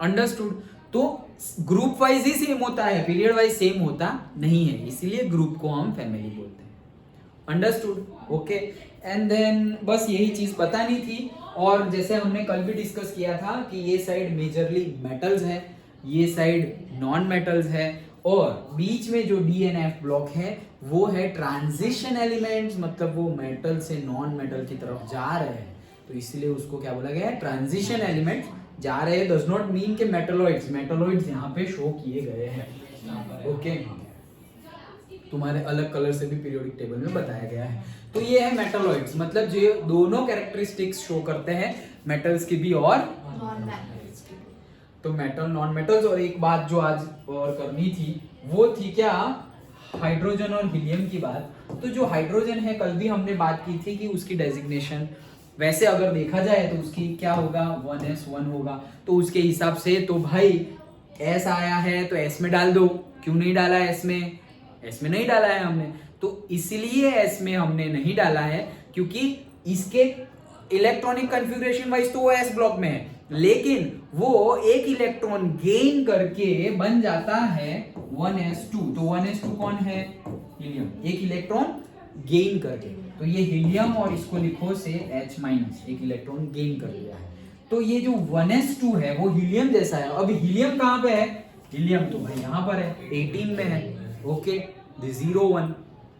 अंडरस्टूड? तो ग्रुप वाइज ही सेम होता है, पीरियड वाइज सेम होता नहीं है, इसीलिए ग्रुप को हम फैमिली बोलते हैं। अंडरस्टूड? ओके, एंड देन बस यही चीज पता नहीं थी। और जैसे हमने कल भी डिस्कस किया था कि ये साइड मेजरली मेटल्स है, ये साइड नॉन मेटल्स है, और बीच में जो डी एंड एफ ब्लॉक है वो है ट्रांजिशन एलिमेंट्स, मतलब वो मेटल से नॉन मेटल की तरफ जा रहे हैं, तो इसलिए उसको क्या बोला गया है, ट्रांजिशन एलिमेंट्स जा रहे हैं। डज नॉट मीन के मेटलॉइड्स यहाँ पे शो किए गए हैं। ओके, तुम्हारे अलग कलर से भी पीरियोडिक टेबल में बताया गया है। तो ये है मेटलॉइड्स, मतलब जो दोनों कैरेक्टरिस्टिक्स शो करते हैं, मेटल्स की भी और नॉन मेटल्स की। तो मेटल, नॉन मेटल्स। और एक बात जो आज और करनी थी वो थी क्या, हाइड्रोजन और हीलियम की बात। तो जो हाइड्रोजन है, कल भी हमने बात की थी कि उसकी डेजिग्नेशन वैसे अगर देखा जाए तो उसकी क्या होगा, 1s1 होगा, तो उसके हिसाब से तो भाई S आया है तो S में डाल दो। क्यों नहीं डाला S में? S में नहीं डाला है हमने, तो इसलिए S में हमने नहीं डाला है क्योंकि इसके इलेक्ट्रॉनिक कॉन्फ़िगरेशन वाइज तो वो S ब्लॉक में है, लेकिन वो एक इलेक्ट्रॉन गेन करके बन जाता है 1s2। तो 1s2 कौन है? हीलियम, एक इलेक्ट्रॉन गेन करके, तो ये हीलियम, और इसको लिखो से H माइनस, एक इलेक्ट्रॉन गेन कर लिया है। तो ये जो 1s2 है वो हीलियम जैसा है। अब हीलियम कहाँ पे है? हीलियम तो भाई यहाँ पर है, 18 में है। ओके, 0 1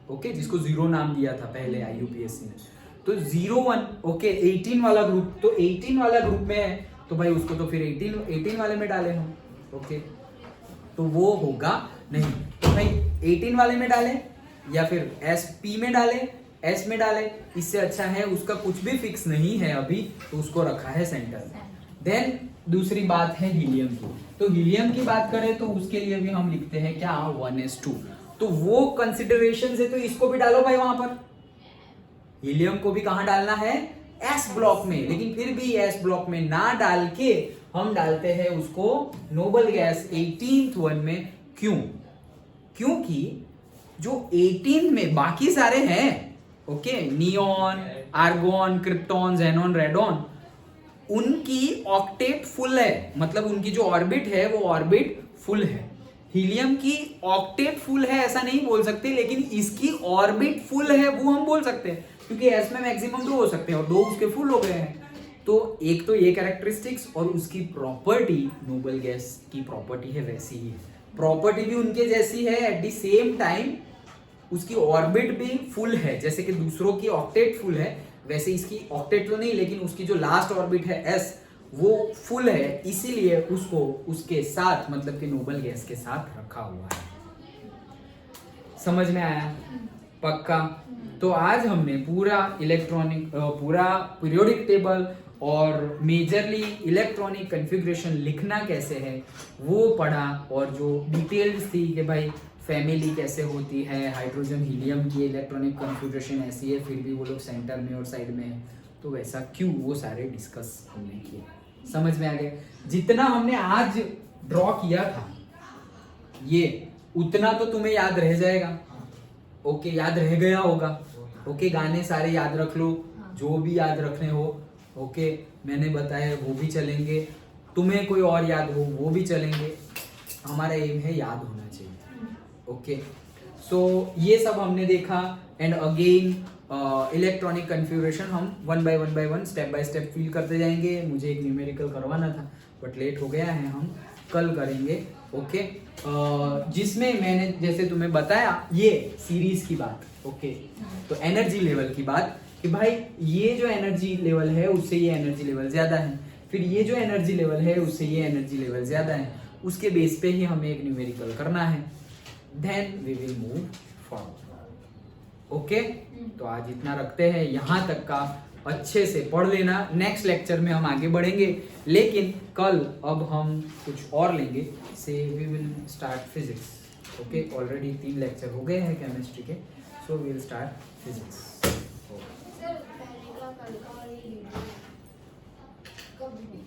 ओके, जिसको 0 नाम दिया था पहले IUPAC ने। तो 01 ओके 18 वाला ग्रुप, तो 18 वाला ग्रुप में है तो भाई उसको तो फिर 18 वाले में डाले हम। ओके, तो वो होगा नहीं, तो भाई 18 वाले में डाले या फिर SP में डाले, S में डाले, इससे अच्छा है उसका कुछ भी फिक्स नहीं है अभी, तो उसको रखा है सेंटर में। देन दूसरी बात है हीलियम की, तो हीलियम की बात करें तो उसके लिए भी हम लिखते हैं क्या 1s2, तो वो कंसिडरेशन से तो इसको भी डालो भाई वहां पर, हीलियम को भी कहां डालना है S ब्लॉक में, लेकिन फिर भी S ब्लॉक में ना डाल के हम डालते हैं उसको नोबल गैस 18th वन में। क्यों? क्योंकि जो 18 में बाकी सारे हैं okay, neon, argon, krypton, xenon, radon, उनकी ऑक्टेट फुल है, मतलब उनकी जो ऑर्बिट है वो ऑर्बिट फुल है। हीलियम की ऑक्टेट फुल है ऐसा नहीं बोल सकते, लेकिन इसकी ऑर्बिट फुल है वो हम बोल सकते हैं, क्योंकि S में मैक्सिमम 2 हो सकते हैं और 2 उसके फुल हो गए हैं। तो एक तो ये कैरेक्टरिस्टिक्स और उसकी प्रॉपर्टी, नोबल गैस की प्रॉपर्टी है वैसी ही है, प्रॉपर्टी भी उनके जैसी है, एट द सेम टाइम उसकी ऑर्बिट भी फुल है, जैसे कि दूसरों की ऑक्टेट फुल है वैसे इसकी ऑक्टेट तो नहीं, लेकिन उसकी जो लास्ट ऑर्बिट है S वो फुल है, इसीलिए उसको उसके साथ मतलब कि नोबल गैस के साथ रखा हुआ है। समझ में आया? पक्का? तो आज हमने पूरा पूरा पीरियोडिक टेबल और मेजरली इलेक्ट्रॉनिक कॉन्फ़िगरेशन लिखना कैसे है वो पढ़ा, और जो डिटेल्स थी कि भाई फैमिली कैसे होती है, हाइड्रोजन हीलियम की इलेक्ट्रॉनिक कॉन्फ़िगरेशन ऐसी है फिर भी वो लोग सेंटर में और साइड में है, तो वैसा क्यों, वो सारे डिस्कस हमने किए। समझ में आ गया? जितना हमने आज ड्रॉ किया था ये उतना तो तुम्हें याद रह जाएगा। ओके, याद रह गया होगा। ओके, गाने सारे याद रख लो, जो भी याद रखने हो। ओके, मैंने बताया वो भी चलेंगे, तुम्हें कोई और याद हो वो भी चलेंगे, हमारा एम है याद होना चाहिए। ओके, सो ये सब हमने देखा, एंड अगेन इलेक्ट्रॉनिक कॉन्फ़िगरेशन हम one by one step by step feel करते जाएंगे। मुझे एक न्यूमेरिकल करवाना था बट लेट हो गया है, हम कल करेंगे। ओके, जिसमें मैंने जैसे तुम्हें बताया ये सीरीज की बात, ओके, तो एनर्जी लेवल की बात कि भाई ये जो एनर्जी लेवल है उससे ये एनर्जी लेवल ज्यादा है, फिर ये जो एनर्जी लेवल है उससे ये एनर्जी लेवल ज्यादा है, उसके बेस पे ही हमें एक न्यूमेरिकल करना है, then we will move forward. Okay, तो आज इतना रखते हैं, यहाँ तक का अच्छे से पढ़ लेना, नेक्स्ट लेक्चर में हम आगे बढ़ेंगे, लेकिन कल अब हम कुछ और लेंगे, so we will start physics. Okay, already 3 lecture हो गए हैं केमिस्ट्री के, so we will start physics. Sir पहले का कल का और ये कब